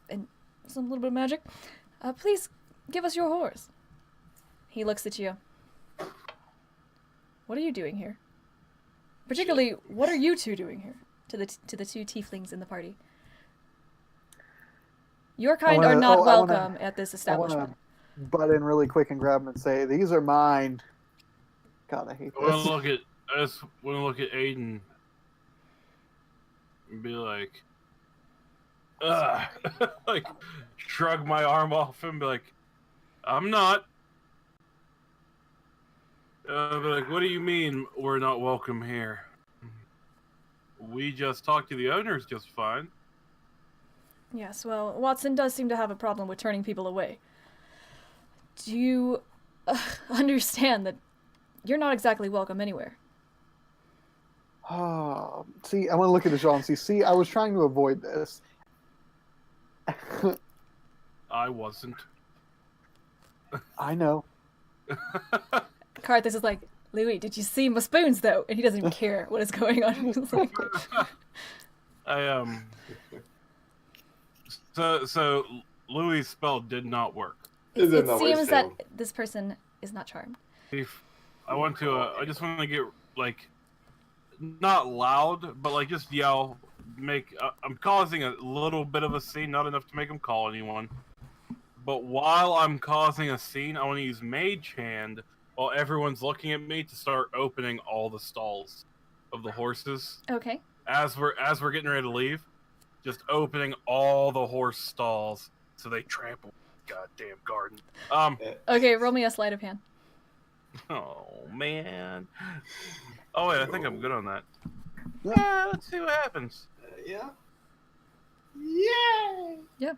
and some little bit of magic, please give us your horse. He looks at you. What are you doing here? Particularly, what are you two doing here? To the two tieflings in the party. Your kind are not welcome at this I want establishment. to butt in really quick and grab him and say, "These are mine." God, I hate I want this. to look at Aiden and be like, ugh, like shrug my arm off and be like, I'm not. Be like, what do you mean we're not welcome here? We just talked to the owners just fine. Yes, well, Watson does seem to have a problem with turning people away. Do you understand that you're not exactly welcome anywhere? Oh, see, I want to look at the Jean and see. I was trying to avoid this. I wasn't. I know. Carthus is like, Loowee, did you see my spoons though? And he doesn't even care what is going on. He's like, I So Louis' spell did not work. Is it not seems that failed? this person is not charmed. If I want to, I just want to get like not loud, but like just yell, make. I'm causing a little bit of a scene, not enough to make him call anyone. But while I'm causing a scene, I want to use Mage Hand while everyone's looking at me to start opening all the stalls of the horses. Okay. As we're getting ready to leave, just opening all the horse stalls so they trample the goddamn garden. Okay, roll me a sleight of hand. Oh man. Oh wait, I think I'm good on that. Yeah. Yeah, let's see what happens. Yeah. Yay! Yeah.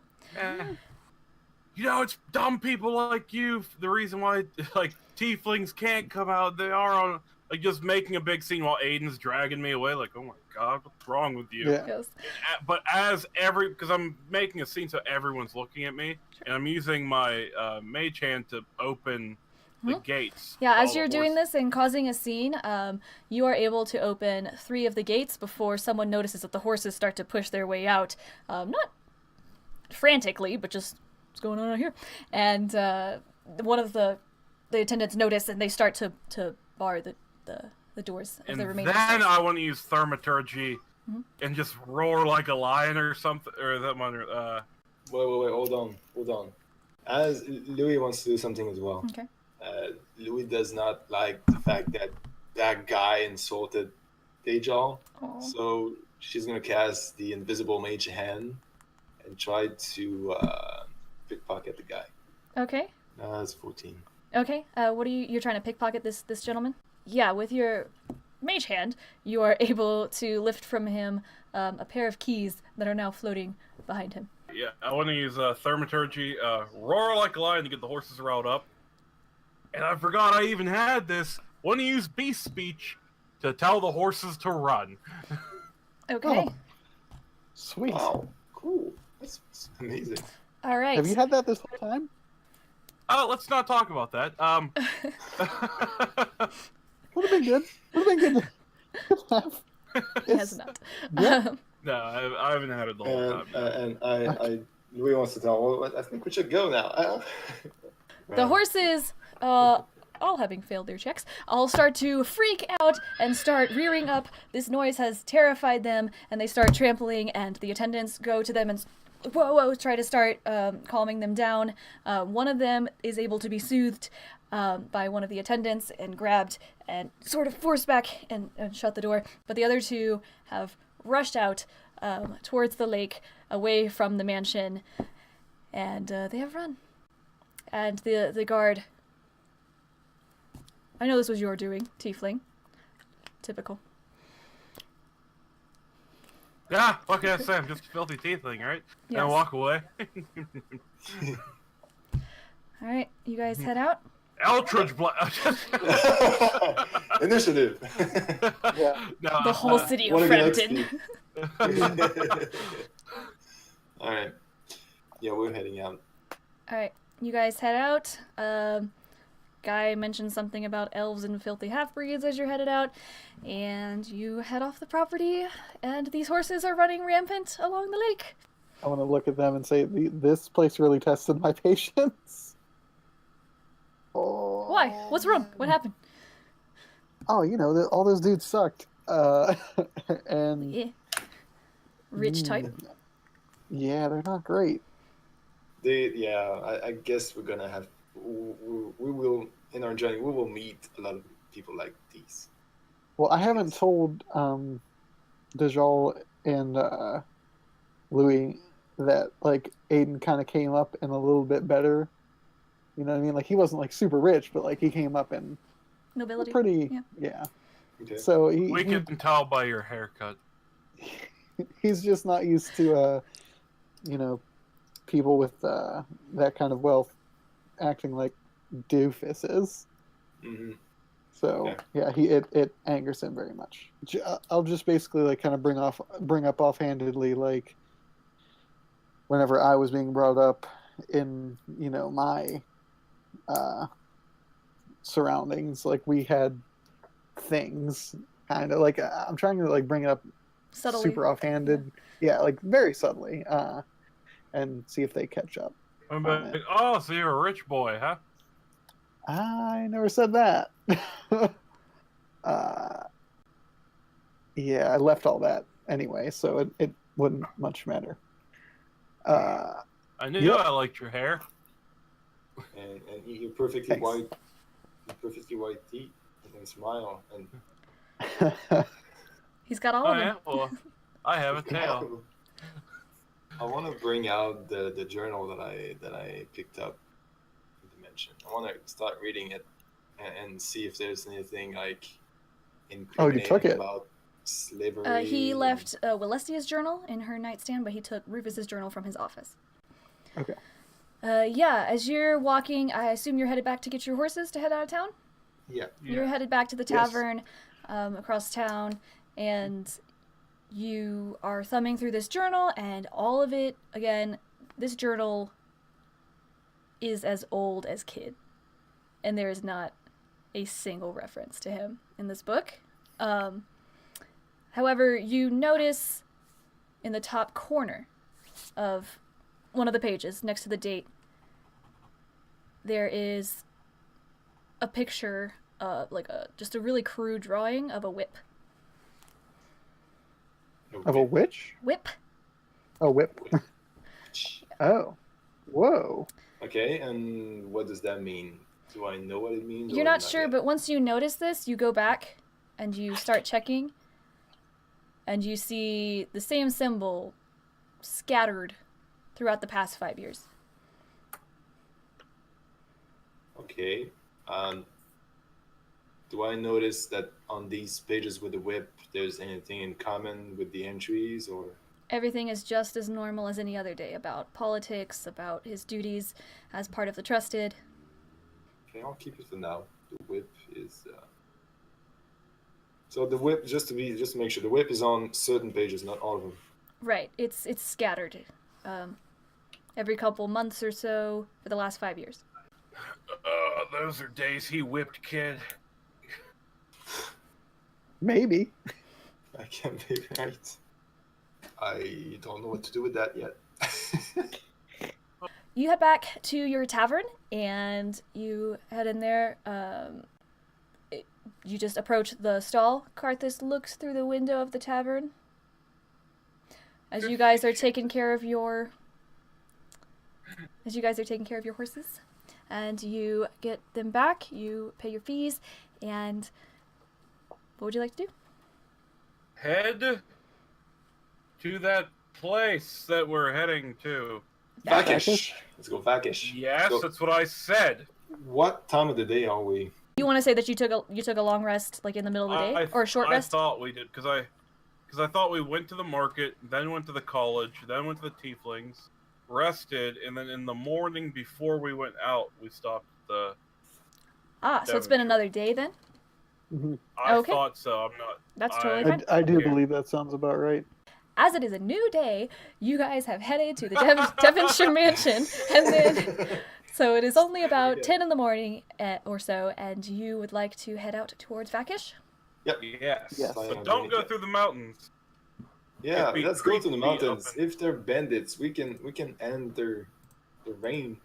You know, it's dumb people like you. The reason why, like, tieflings can't come out. They are on, like, just making a big scene while Aiden's dragging me away. Like, oh my god, what's wrong with you? Yeah. Yes. But because I'm making a scene so everyone's looking at me, and I'm using my mage hand to open the gates. Yeah, to as all you're the doing horses. this and causing a scene, you are able to open 3 of the gates before someone notices that the horses start to push their way out. Not frantically, but just what's going on out here. And one of the attendants notice, and they start to bar the doors of And the remaining. then I want to use thaumaturgy and just roar like a lion or something, or that one. Wait, hold on. As Louis wants to do something as well. Okay. Louis does not like the fact that that guy insulted Dejal, Aw. so she's gonna cast the invisible mage hand and try to pickpocket the guy. Okay. That's 14. Okay. What are you're trying to pickpocket this gentleman? Yeah, with your mage hand, you are able to lift from him a pair of keys that are now floating behind him. Yeah, I want to use thaumaturgy, roar like a lion to get the horses riled up. And I forgot I even had this. Want to use beast speech to tell the horses to run. Okay. Oh. Sweet. Wow, cool. That's amazing. All right. Have you had that this whole time? Let's not talk about that. Would have been good. Would have been good to laugh. He has not. Yeah. No, I haven't had it the whole time. And I Louis wants to tell. Well, I think we should go now. The horses, all having failed their checks, all start to freak out and start rearing up. This noise has terrified them, and they start trampling, and the attendants go to them and try to start calming them down. One of them is able to be soothed by one of the attendants and grabbed and sort of forced back and shut the door. But the other 2 have rushed out towards the lake, away from the mansion, and they have run. And the guard... I know this was your doing, Tiefling. Typical. Yeah, fuck yeah, Sam, just a filthy tiefling, right? Yes. And walk away. Alright, you guys head out. Eldritch Blast. Initiative. Yeah. No, The whole city of Wanna get Frampton. All right. Yeah, we're heading out. Alright, you guys head out. Guy mentioned something about elves and filthy half-breeds as you're headed out. And you head off the property, and these horses are running rampant along the lake. I want to look at them and say, this place really tested my patience. Oh. Why? What's wrong? What happened? Oh, you know, all those dudes sucked. And Yeah. Rich type. yeah, they're not great. I guess we're gonna have. We will in our journey. We will meet a lot of people like these. Well, I haven't told Dejal and Louis that like Aiden kind of came up in a little bit better. You know what I mean? Like he wasn't like super rich, but like he came up in Nobility. pretty. Yeah. Yeah. Okay. So we can tell by your haircut. he's just not used to you know, people with that kind of wealth acting like doofuses. Mm-hmm. So yeah, it angers him very much. I'll just basically like kind of bring up offhandedly like whenever I was being brought up, in my surroundings, like we had things kind of like I'm trying to like bring it up Subtly. super offhanded, yeah, like very subtly, and see if they catch up. I'm on like, it. oh, so you're a rich boy, huh? I never said that. Yeah, I left all that anyway, so it wouldn't much matter. I knew Yep. I liked your hair. And you perfectly Thanks. white teeth and smile and He's got all Oh of them. yeah, well, I have a tail. I want to bring out the journal that I picked up in Dimension. I want to start reading it and see if there's anything like incriminating took it? about slavery. He left Willestia's journal in her nightstand, but he took Rufus's journal from his office. Okay. Yeah, as you're walking, I assume you're headed back to get your horses to head out of town? Yeah. You're headed back to the Yes. tavern across town, and you are thumbing through this journal, and all of it, again, this journal is as old as Kid. And there is not a single reference to him in this book. However, you notice in the top corner of one of the pages, next to the date, there is a picture, just a really crude drawing of a whip. Of a witch? Whip? A whip. Oh. Whoa. Okay, and what does that mean? Do I know what it means? You're or not sure, yet? but once you notice this, you go back and you start checking, and you see the same symbol scattered throughout the past 5 years. Okay. Do I notice that on these pages with the whip, there's anything in common with the entries, or? Everything is just as normal as any other day, about politics, about his duties as part of the Trusted. Okay, I'll keep it for now. The whip is. So the whip, just to make sure, the whip is on certain pages, not all of them. Right, it's scattered every couple months or so for the last 5 years. Those are days he whipped Kid. Maybe. I can't be right. I don't know what to do with that yet. You head back to your tavern, and you head in there. You just approach the stall. Karthus looks through the window of the tavern. As you guys are taking care of your horses, and you get them back, you pay your fees, and what would you like to do? Head to that place that we're heading to. Vakish. Let's go Vakish. Yes, So, that's what I said. what time of the day are we? You want to say that you took a long rest, like in the middle of the day, or a short rest? I thought we did, because I thought we went to the market, then went to the college, then went to the Tieflings, rested, and then in the morning before we went out, we stopped at the. So it's been another day then? Mm-hmm. I Okay. thought so. I'm not. That's totally fine. I do Okay. believe that sounds about right. As it is a new day, you guys have headed to the Devonshire Mansion, and then so it is only about 10 in the morning or so, and you would like to head out towards Vakish? Yep. Yes. Yes. But don't go through the mountains. Yeah, It'd be let's go to the creepy mountains. up in- If they're bandits, we can end the rain.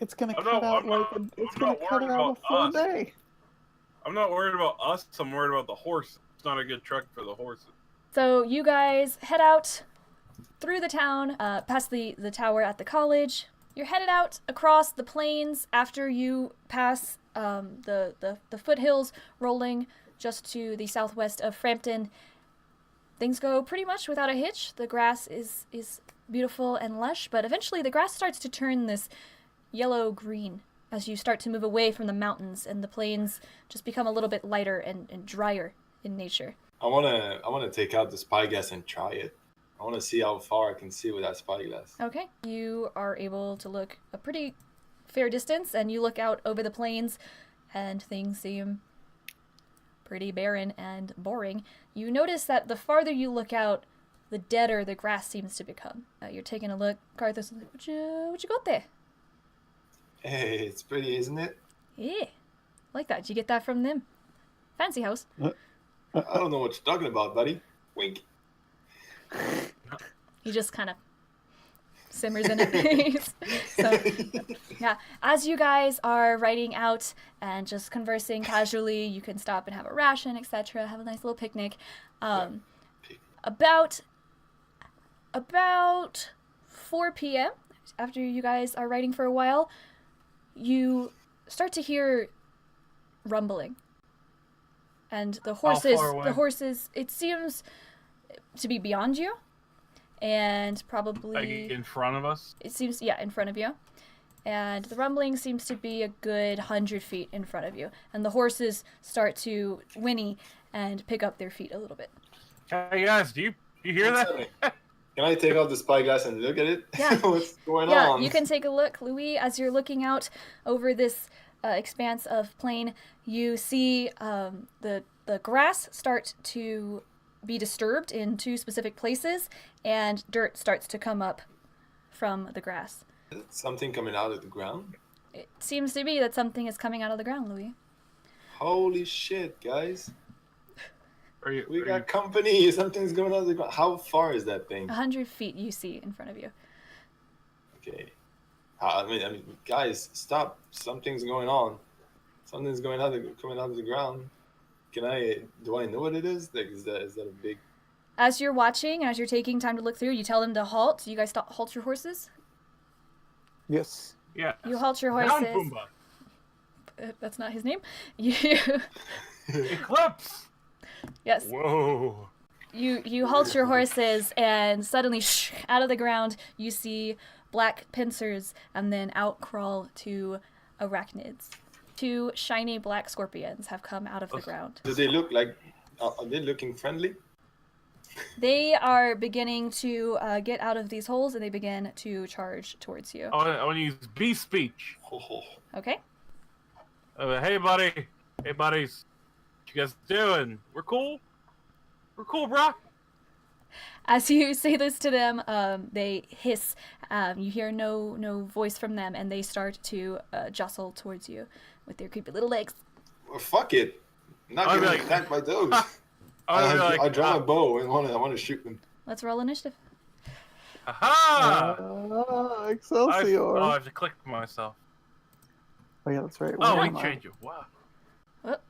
It's gonna I'm cut not- out I'm like not- it's I'm gonna not cut worried out a about full us. day. I'm not worried about us. I'm worried about the horse. It's not a good trek for the horses. So you guys head out through the town, past the tower at the college. You're headed out across the plains after you pass the foothills rolling just to the southwest of Frampton. Things go pretty much without a hitch. The grass is beautiful and lush, but eventually the grass starts to turn this yellow-green as you start to move away from the mountains, and the plains just become a little bit lighter and drier in nature. I wanna take out the spyglass and try it. I wanna see how far I can see with that spyglass. Okay. You are able to look a pretty fair distance, and you look out over the plains, and things seem pretty barren and boring. You notice that the farther you look out, the deader the grass seems to become. You're taking a look. Karthus is like, what you got there? Hey, it's pretty, isn't it? Yeah, like that. Did you get that from them? Fancy house. I don't know what you're talking about, buddy. Wink. He just kind of simmers in it. So, yeah, as you guys are riding out and just conversing casually, you can stop and have a ration, etc. Have a nice little picnic. About 4 p.m. after you guys are riding for a while, you start to hear rumbling, and the horses. It seems to be beyond you, and probably Like in front of us. It seems, yeah, in front of you. And the rumbling seems to be a good 100 feet in front of you. And the horses start to whinny and pick up their feet a little bit. Hey guys, do you hear that? Can I take out the spyglass and look at it? Yeah. What's going Yeah, on? you can take a look, Loowee, as you're looking out over this expanse of plain. You see the grass start to be disturbed in 2 specific places, and dirt starts to come up from the grass. Something coming out of the ground? It seems to be that something is coming out of the ground, Loowee. Holy shit, guys. We Are got company. Something's going on of the ground. How far is that thing? 100 feet you see in front of you. Okay. I mean, guys, stop. Something's going on. Something's coming out of the ground. Do I know what it is? Like, is that a big... As you're watching, as you're taking time to look through, you tell them to halt. You guys halt your horses? Yes. Yeah. You halt your Down, horses. Pumbaa. That's not his name. You Eclipse. Yes. Whoa. You halt your horses, and suddenly, out of the ground, you see black pincers, and then out crawl 2 arachnids. 2 shiny black scorpions have come out of the ground. Do they look like... Are they looking friendly? They are beginning to get out of these holes, and they begin to charge towards you. I want to use bee speech. Okay? Hey, buddy. Hey, buddies. What you guys doing? We're cool? We're cool, bro. As you say this to them, they hiss. You hear no voice from them, and they start to jostle towards you with their creepy little legs. Well, fuck it. I'm not I'd be getting like, attacked by those. I I draw my bow and I want to shoot them. Let's roll initiative. Aha! Excelsior. I have to click myself. Oh yeah, that's right. Oh, Where we am I? changed you. Wow.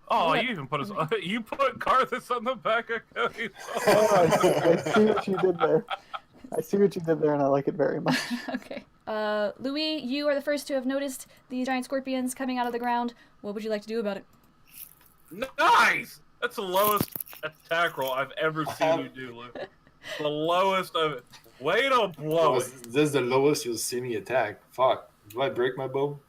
Oh, You even put us. You put Carthus on the back of Cody. Oh, I see what you did there. I see what you did there, and I like it very much. Okay. Loowee, you are the first to have noticed these giant scorpions coming out of the ground. What would you like to do about it? Nice! That's the lowest attack roll I've ever seen you do, Lou. The lowest of it. Way to blow it. This is the lowest you'll see me attack. Fuck. Do I break my bow?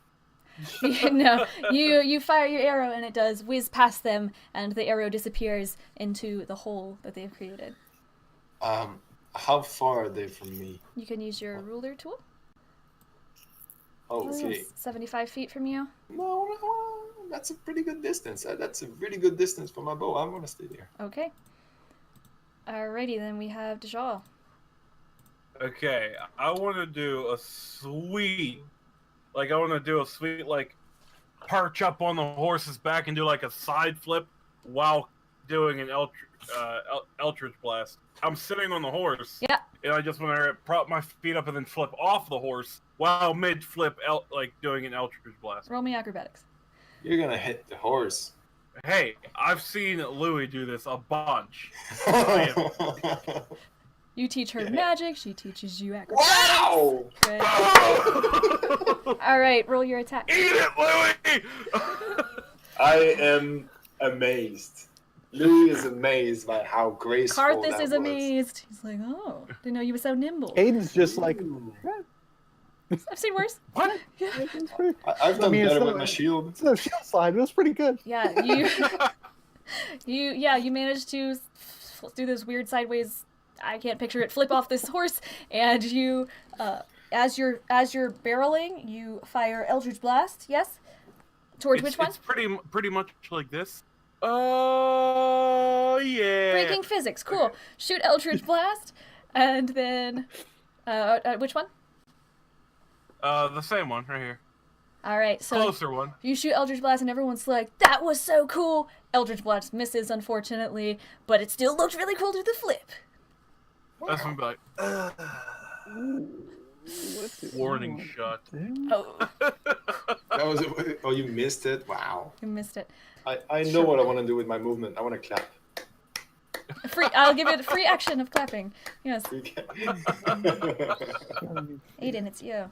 No, you fire your arrow, and it does whiz past them, and the arrow disappears into the hole that they've created. How far are they from me? You can use your ruler tool. Oh, okay. It's 75 feet from you. No, that's a pretty good distance. That's a really good distance for my bow. I'm gonna stay there. Okay. Alrighty, then we have Dejal. Okay, I want to do a sweet, like perch up on the horse's back and do like a side flip while doing an Eldritch Blast. I'm sitting on the horse. Yeah. And I just want to prop my feet up and then flip off the horse while mid-flip, doing an Eldritch Blast. Roll me acrobatics. You're gonna hit the horse. Hey, I've seen Loowee do this a bunch. You teach her magic, she teaches you acrobatics. Wow! Good. Alright, roll your attack. Eat it, Loowee! I am amazed. Louis is amazed by how graceful Carthus that is was. amazed. He's like, oh, didn't know you were so nimble. Aiden's just like, I've seen worse. What? Yeah. it's pretty, I've done it's better not- with my shield. it's no shield slide. It was pretty good. Yeah, you managed to do this weird sideways, I can't picture it, flip off this horse, and you, as you're barreling, you fire Eldritch Blast, yes? Towards which one? It's pretty much like this. Oh, yeah. Breaking physics, cool. Shoot Eldritch Blast, and then, which one? The same one right here. All right, so Closer one. you shoot Eldritch Blast and everyone's like, that was so cool. Eldritch Blast misses, unfortunately, but it still looked really cool to the flip. That's when be like, warning shot. Oh, That was oh, you missed it. Wow. you missed it. I know what I want to do with my movement. I want to clap. I'll give it a free action of clapping. Yes. Okay. Aiden, it's you.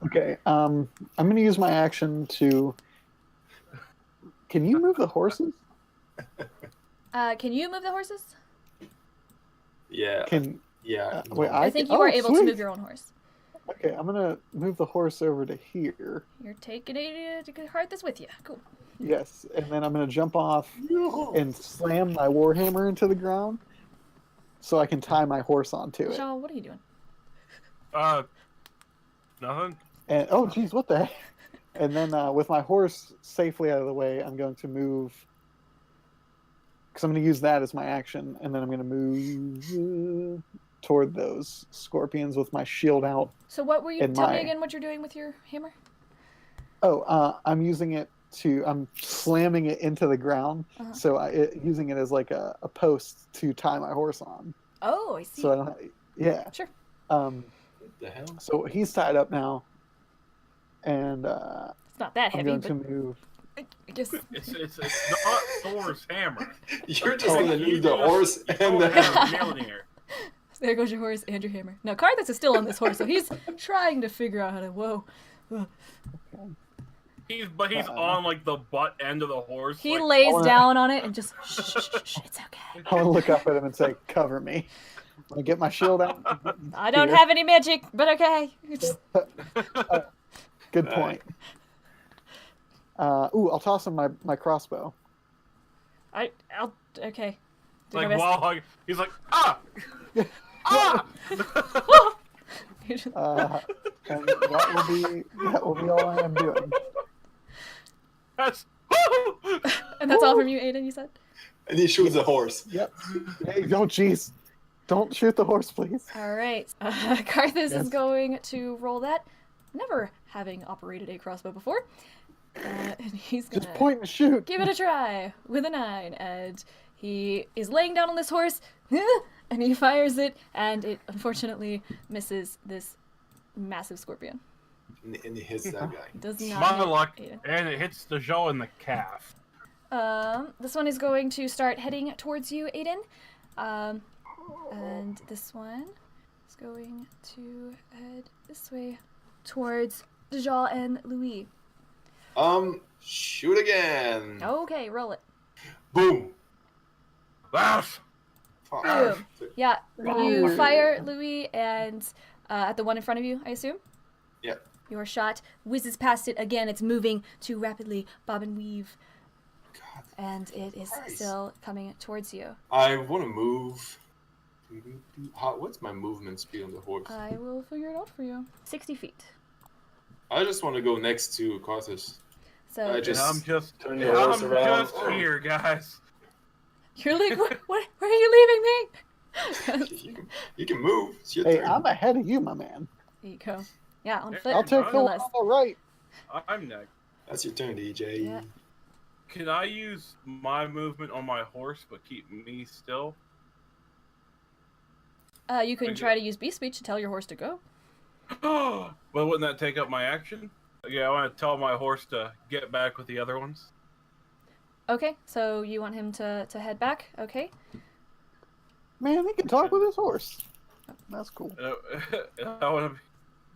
Okay, I'm going to use my action to... Can you move the horses? Can you move the horses? Yeah. Yeah. Wait, I think you are able to sweet. move your own horse. Okay, I'm going to move the horse over to here. You're taking it to cart this with you. Cool. Yes, and then I'm going to jump off and slam my warhammer into the ground so I can tie my horse onto it. Shaw, what are you doing? Nothing. And oh, geez, what the heck? And then with my horse safely out of the way, I'm going to move, because I'm going to use that as my action, and then I'm going to move toward those scorpions with my shield out. So what were you? And Tell me my- again what you're doing with your hammer. Oh, I'm using it to, I'm slamming it into the ground, Uh-huh. so using it as like a post to tie my horse on. Oh, I see. So I don't, yeah. Sure. What the hell? So he's tied up now, and It's not that I'm heavy, going but to move. I guess. It's not Thor's hammer. You're just Oh, gonna You lose the just- horse you and go the ahead and Mjolnir. There goes your horse and your hammer. Now, Karthus is still on this horse, so he's trying to figure out how to. Whoa. He's on like the butt end of the horse. He like, lays wanna- down on it and just shh, shh, shh, shh, it's okay. I want to look up at him and say, "Cover me." I'm gonna get my shield out. I don't Here. have any magic, but okay. Just- Good point. I'll toss him my crossbow. I'll okay. Do my like best. while like, he's like ah. And that will be all I am doing. That's And that's all from you, Aiden, you said? and he shoots the horse. Yep. Hey, don't shoot the horse, please. All right. Karthus is Yes. going to roll that, never having operated a crossbow before. And he's going Just to point and shoot. give it a try with a 9. And he is laying down on this horse, and he fires it, and it unfortunately misses this massive scorpion. And he hits that guy. It does not my hit luck, Aiden. and it hits the jaw in the calf. This one is going to start heading towards you, Aiden. And this one is going to head this way towards Dejal and Loowee. Shoot again. Okay, roll it. Boom. Laugh. Fuck. Boom. Yeah, you Oh. fire Loowee and at the one in front of you, I assume? Yeah. Your shot whizzes past it again. It's moving too rapidly, bob and weave, God. and it is Christ. still coming towards you. I want to move. What's my movement speed on the horse? I will figure it out for you. 60 feet. I just want to go next to Karthus. So I just I'm just turn the horse around. here, guys. you're like, what? Where are you leaving me? You can move. It's your Hey, turn. I'm ahead of you, my man. There you go. Yeah, on I'll foot. I'll take the one nonetheless. on the right. I'm next. That's your turn, DJ. Yeah. Can I use my movement on my horse but keep me still? You can try to use beast speech to tell your horse to go. Well, wouldn't that take up my action? Yeah, I want to tell my horse to get back with the other ones. Okay, so you want him to head back? Okay. Man, he can talk with his horse. That's cool. I want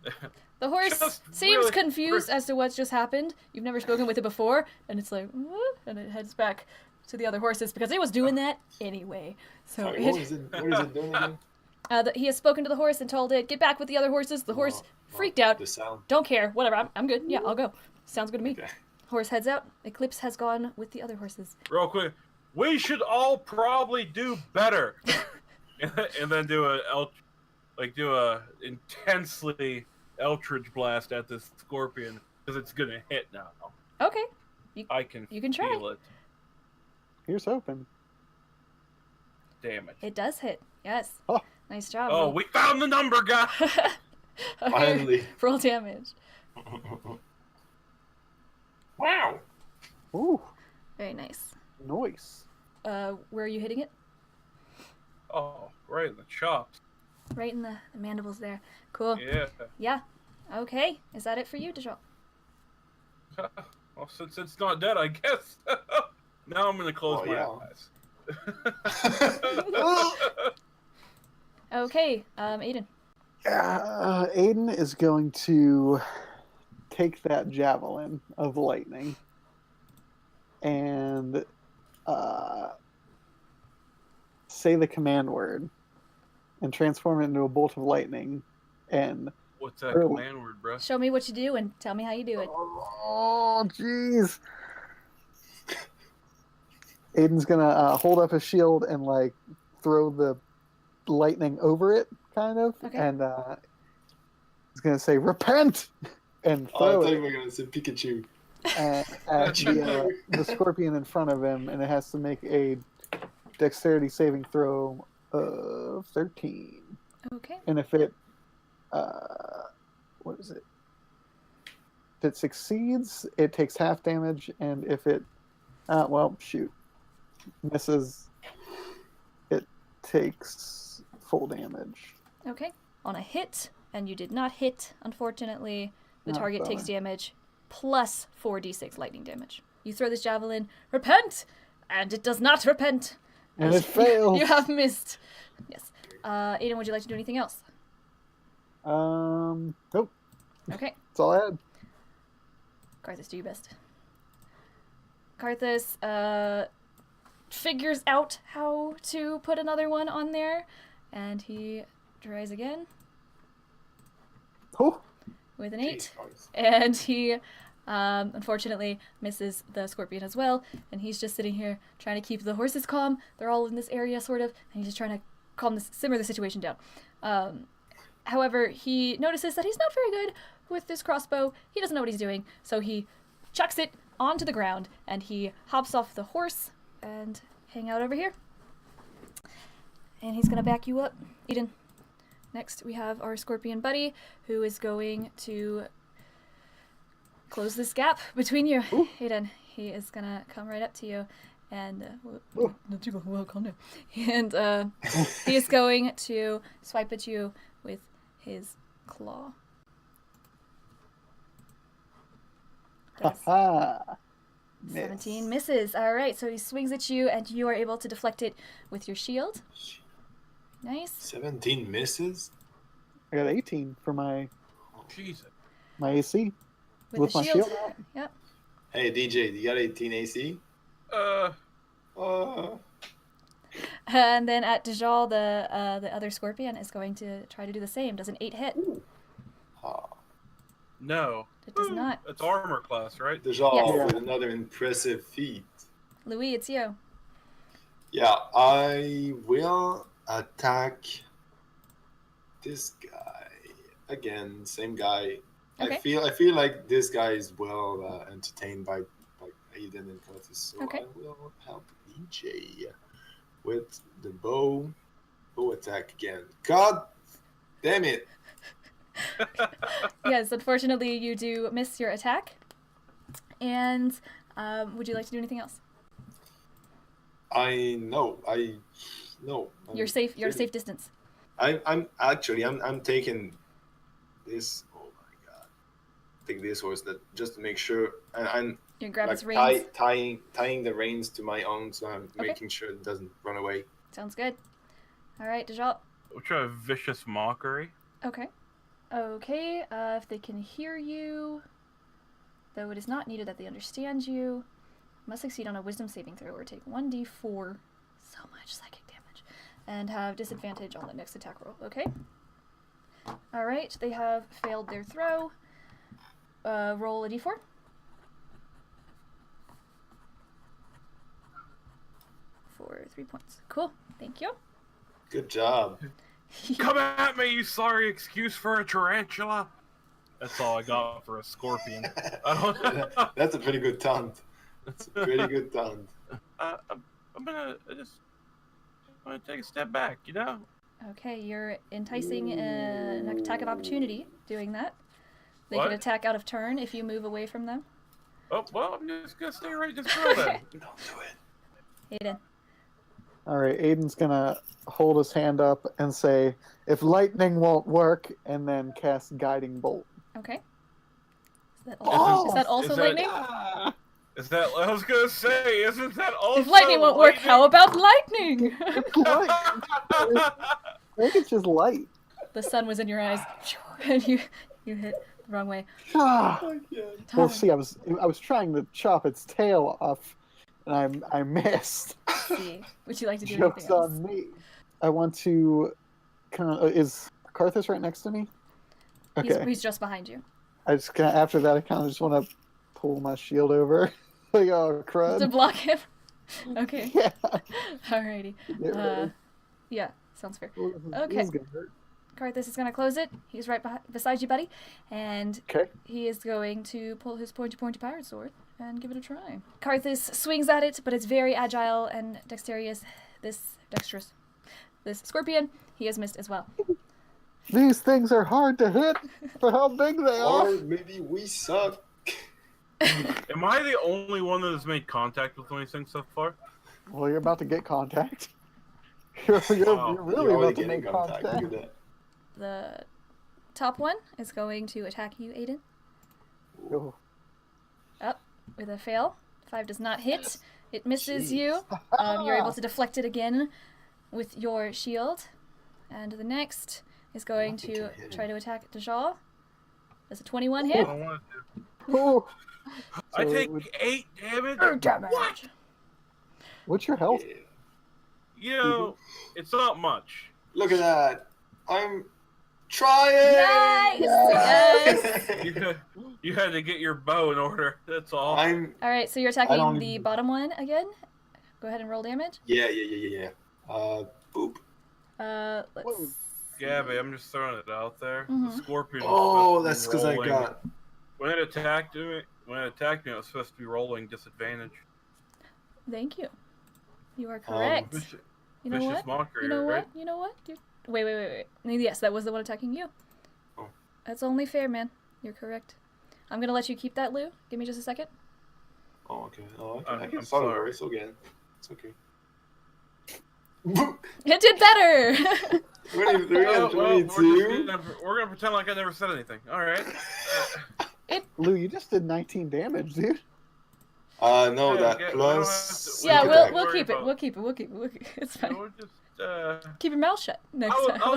to. The horse Just seems really- confused as to what's just happened. You've never spoken with it before, and it's like, "What?" And it heads back to the other horses because it was doing that anyway. So Sorry, what is it doing again? he has spoken to the horse and told it, get back with the other horses. The horse freaked out. The sound. Don't care. Whatever. I'm good. Yeah, I'll go. Sounds good to me. Okay. Horse heads out. Eclipse has gone with the other horses. Real quick, we should all probably do better, and then do a intensely Eldritch blast at this scorpion because it's gonna hit now. Okay. I can. You can try. feel it. Here's hoping. Damn it. It does hit. Yes. Oh. Nice job. Oh, we found the number, guy. Okay, Finally. roll damage. Wow. Ooh, Very nice. nice. Where are you hitting it? Oh, right in the chops. Right in the mandibles there. Cool. Yeah. Yeah. Okay. Is that it for you, Dejal? Well, since it's not dead, I guess. Now I'm gonna close Oh, my yeah. eyes. Okay. Aiden. Aiden is going to take that javelin of lightning and say the command word and transform it into a bolt of lightning and What's that hurl. command word, bro? Show me what you do and tell me how you do it. Oh, jeez. Aiden's gonna hold up his shield and like throw the lightning over it, kind of, Okay. and he's gonna say "repent" and Oh, I throw thought you it were gonna say Pikachu. at the scorpion in front of him, and it has to make a dexterity saving throw of 13. Okay. And if it, what is it? If it succeeds, it takes half damage, and if it, misses, it takes full damage. Okay. On a hit, and you did not hit, unfortunately, the Oh, target bummer. takes damage plus 4d6 lightning damage. You throw this javelin, repent, and it does not repent. And As it fails. You have missed. Yes. Aiden, would you like to do anything else? Nope. Okay. That's all I had. Karthus, do your best. Karthus figures out how to put another one on there, and he tries again Oh, with an 8, Jeez, and he unfortunately misses the scorpion as well, and he's just sitting here trying to keep the horses calm. They're all in this area, sort of, and he's just trying to simmer the situation down. However, he notices that he's not very good with this crossbow. He doesn't know what he's doing, so he chucks it onto the ground, and he hops off the horse and hang out over here. And he's gonna back you up, Eden. Next, we have our scorpion buddy, who is going to close this gap between you, Eden. He is gonna come right up to you, and calm down. And he is going to swipe at you with his claw. Does haha. 17 misses. All right, so he swings at you, and you are able to deflect it with your shield. Nice. 17 misses? I got 18 for my Jesus. AC With the my shield. shield. Yep. Hey, DJ, you got 18 AC? And then at Dejal, the other scorpion is going to try to do the same. Does an 8 hit? No. It does not. It's armor class, right? Dejal Yes. with another impressive feat. Loowee, it's you. Yeah, I will attack this guy again. Same guy. Okay. I feel like this guy is well entertained by Aiden and Curtis, so Okay. I will help DJ with the bow attack again. God damn it! Yes, unfortunately, you do miss your attack. And would you like to do anything else? No. You're safe. You're at a safe distance. I'm taking this. Oh my god! Take this horse just to make sure, and I'm You can grab like its reins. tying the reins to my own, so I'm Okay. making sure it doesn't run away. Sounds good. All right, Dejal. We'll try a vicious mockery. Okay. Okay, if they can hear you, though it is not needed that they understand you, must succeed on a wisdom saving throw or take 1d4, so much psychic damage, and have disadvantage on the next attack roll, okay? Alright, they have failed their throw. Roll a d4. For 3 points. Cool, thank you. Good job. Come at me, you sorry excuse for a tarantula. That's all I got for a scorpion. That's a pretty good taunt. That's a pretty good taunt. I'm gonna take a step back, you know? Okay, you're enticing an attack of opportunity doing that. They What? can attack out of turn if you move away from them. Oh, well, I'm just gonna stay right in this grill then. Don't do it. Aiden. All right, Aiden's gonna hold his hand up and say, "If lightning won't work," and then cast Guiding Bolt. Okay. Is that Oh! is that also Is that- lightning? Is that? I was gonna say, isn't that also? If lightning won't work, how about lightning? It's light. I think it's just light. The sun was in your eyes, and you hit the wrong way. Ah. Oh, yeah. Well, see, I was trying to chop its tail off, and I missed. Let's see. Would you like to do Joke's anything else? on me. I want to kind of. Is Karthus right next to me? Okay. He's just behind you. I just kind of, after that, I kind of just want to pull my shield over, like oh crud. To block him. Okay. Yeah. Alrighty. Get ready. Yeah, sounds fair. Ooh, this okay. is gonna hurt. Karthus is gonna close it. He's right beside you, buddy, and Okay. he is going to pull his pointy pirate sword and give it a try. Karthus swings at it, but it's very agile and dexterous. This scorpion, he has missed as well. These things are hard to hit for how big they are. Or maybe we suck. Am I the only one that has made contact with anything so far? Well, you're about to get contact. You're Wow. really You're about already to getting make contact. contact. Look at that. The top one is going to attack you, Aiden. Oh. Up with a fail. 5 does not hit. It misses Jeez. you. You're able to deflect it again with your shield. And the next is going Nothing to can hit try him. to attack Dajal. Does a 21 I hit? don't want to. Oh. I So take it would- 8 damage. What? What's your health? Yeah. You know, it's not much. Look at that. I'm trying. Nice! Yes! You had to get your bow in order. That's all. I'm. Alright, so you're don't attacking the even- bottom one again. Go ahead and roll damage. Yeah. Boop. Let's... Whoa. Gabby, I'm just throwing it out there. Mhm. The scorpion. Oh, was that's supposed because to I be rolling- got. When it attacked me, it was supposed to be rolling disadvantage. Thank you. You are correct. Vicious, You know vicious what? mockery, You know right? what? You know what? Wait. Yes, that was the one attacking you. Oh. That's only fair, man. You're correct. I'm gonna let you keep that, Lou. Give me just a second. Oh, okay. Oh, I'm I can sorry. follow her. It's okay. It's okay. It did better! 23 and Oh, well, 22. we're gonna pretend like I never said anything. All right. Lou, you just did 19 damage, dude. No, Yeah, that yeah, we plus. don't yeah, have to- sneak we'll attack. we'll Worry keep it. about- We'll keep it. It's fine. We're just. Keep your mouth shut next time. Oh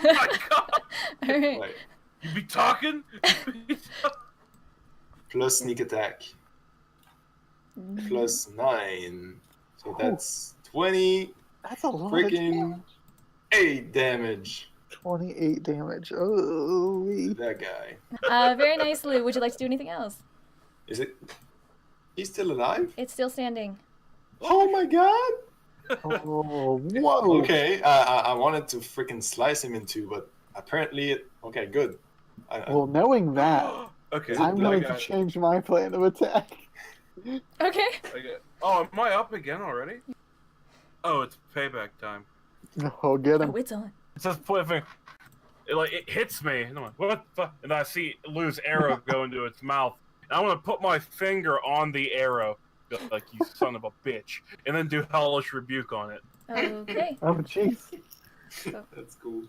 my god! All right. Wait, You be talking? plus sneak attack. Plus 9. So that's 28 That's a lot Freaking- of damage. damage. 28 damage. Oh, That guy. Very nice, Lou. Would you like to do anything else? Is it? He's still alive? It's still standing. Oh my god! oh whoa. Okay, I wanted to freaking slice him in two, but apparently it. Okay, good. Well, knowing that, Okay. Is it I'm black going guy? to change my plan of attack. Okay. Oh, am I up again already? Oh, it's payback time. Oh, get Oh, him. it's on. It says point finger. It hits me, and I'm like, what the fuck? And I see Lou's arrow go into its mouth. And I want to put my finger on the arrow, like you son of a bitch, and then do hellish rebuke on it. Okay. Oh, jeez. That's cool.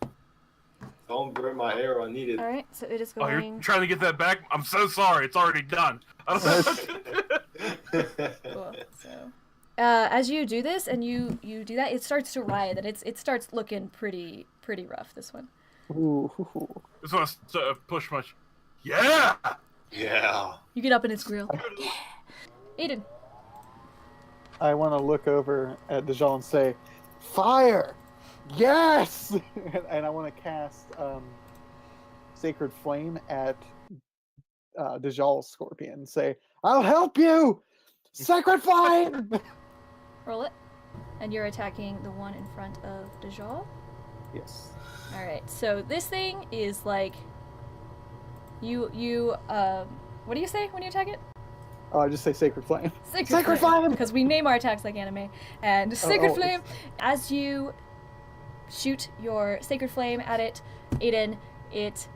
Don't burn my arrow. I need it. All right. So it is Oh, you're going. trying to get that back? I'm so sorry. It's already done. Cool. So, as you do this and you do that, it starts to riot and it starts looking pretty rough. This one. Ooh. Just want to push my. Yeah. Yeah. You get up in its grill. Aiden. I want to look over at Dejal and say, "Fire! Yes!" and I want to cast Sacred Flame at Dejal's scorpion and say, "I'll help you! Sacred Flame!" Roll it. And you're attacking the one in front of Dajal. Yes. All right. So this thing is like. You what do you say when you attack it? Oh, I just say Sacred Flame. Sacred Flame! Because we name our attacks like anime. And Sacred oh, Flame, as you shoot your Sacred Flame at it, Aiden, it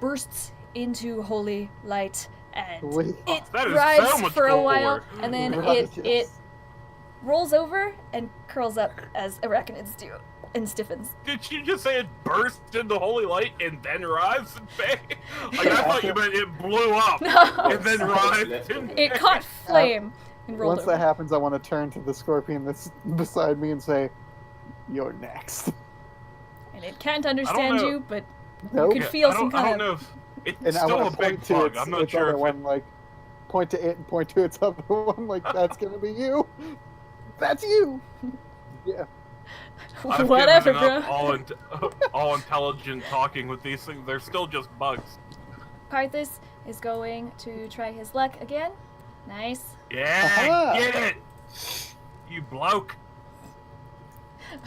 bursts into holy light and Wait. it That is writhes so much for a while, cooler. and then Right, it yes. rolls over and curls up as arachnids do, and stiffens. Did you just say it burst into holy light and then writhes in pain? Like, I thought you meant it blew up No, and then writhed in it pain. caught flame and rolled Once over. that happens, I want to turn to the scorpion that's beside me and say, "You're next." And it can't understand know. you, but Nope. could feel I some don't kind know of. if it's And I still want a to big point to bug. its, I'm not its sure other if it... one, like point to it and point to its other one, like that's gonna be you. That's you. Yeah. I've Whatever, given up bro. all intelligent talking with these things. They're still just bugs. Karthus is going to try his luck again. Nice. Yeah, Aha! get it! You bloke.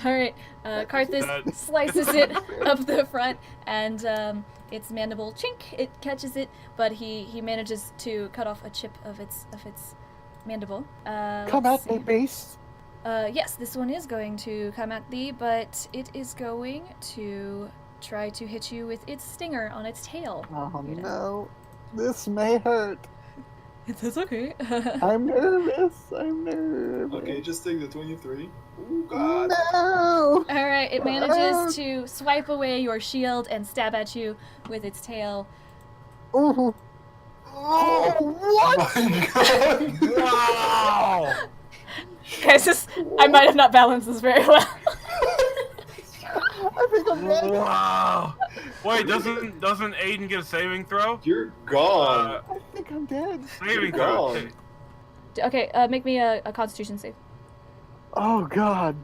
Alright, Karthus That- slices it up the front, and its mandible chink, it catches it, but he manages to cut off a chip of its mandible. Come Let's at me, see. beast. Yes, this one is going to come at thee, but it is going to try to hit you with its stinger on its tail. Oh You know. no, this may hurt. It's okay. I'm nervous. I'm nervous. Okay, just take the 23. Oh god. No. Alright, it manages to swipe away your shield and stab at you with its tail. Ooh. Oh, what? My god. Wow! Guys, I might have not balanced this very well. I think I'm dead. Wow! Wait, doesn't Aiden get a saving throw? You're gone. I think I'm dead. Saving You're throw. gone. Okay, make me a Constitution save. Oh god.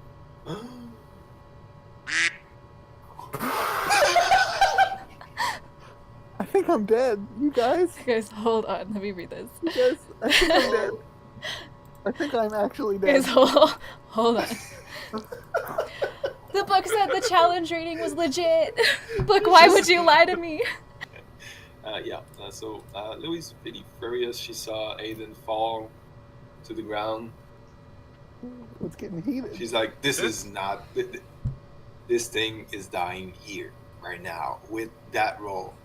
I think I'm dead. You guys. Guys, hold on. Let me read this. You guys. I think I'm dead. I think I'm actually dead. Guys, hold on. The book said the challenge rating was legit. Book, why would you lie to me? So Louie's pretty furious. She saw Aiden fall to the ground. It's getting heated. She's like, this is not... This thing is dying here, right now, with that roll.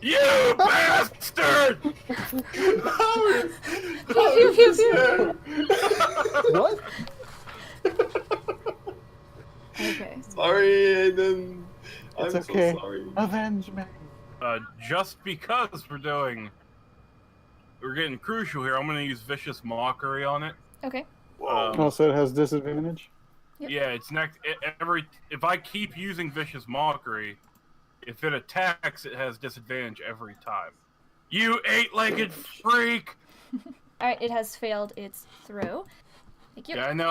You bastard! Pew, pew, pew. What? Okay. Sorry, Aiden. It's I'm okay. so sorry. Avenge me. Just because we're getting crucial here, I'm gonna use Vicious Mockery on it. Okay. Whoa. Oh, so it has disadvantage? Yep. Yeah, it's next. If I keep using Vicious Mockery, if it attacks, it has disadvantage every time. You eight-legged freak! Alright, it has failed its throw. Thank you. Yeah, I know.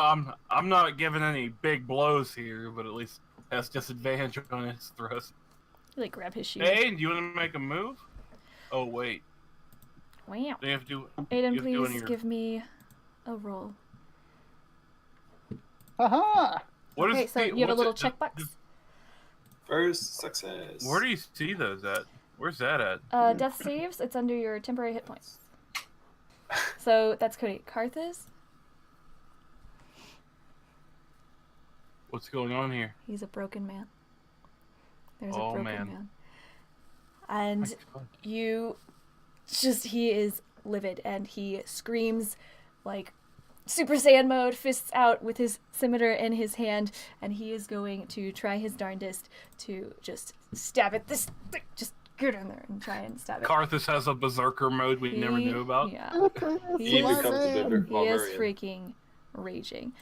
I'm not giving any big blows here, but at least it has disadvantage on its throws. You, like, grab his shield. Hey, do you want to make a move? Oh wait, Wow. you have to do. Aiden, you have to do it in please your- give me a roll. Haha! What is Okay, so the- you have a what's little it- checkbox. First success. Where do you see those at? Where's that at? Death saves, it's under your temporary hit points. So that's Cody. Karthus, What's going on here? he's a broken man. There's Oh, a broken man. man. And you just, he is livid and he screams like Super Saiyan mode, fists out with his scimitar in his hand, and he is going to try his darndest to just stab at this thing. Just get in there and try and stab it. Karthus has a berserker mode we never He- knew about. Yeah. He He is- becomes a bit He is barbarian. freaking raging.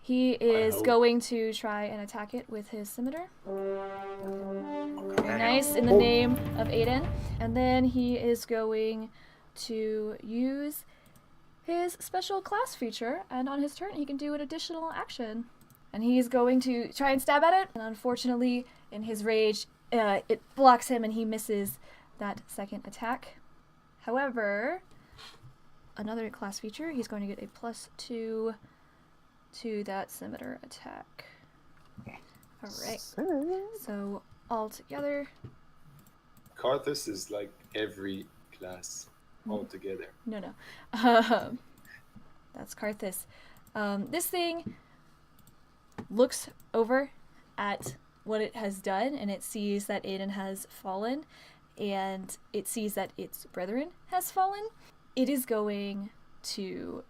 He is hope. going to try and attack it with his scimitar. Very nice, in the name of Aiden. And then he is going to use his special class feature, and on his turn he can do an additional action. And he's going to try and stab at it, and unfortunately, in his rage, it blocks him and he misses that second attack. However, another class feature, he's going to get a +2 to that scimitar attack. Alright, so all together, Karthus is like every class altogether. no. That's Karthus. This thing looks over at what it has done, and it sees that Aiden has fallen, and it sees that its brethren has fallen. It is going to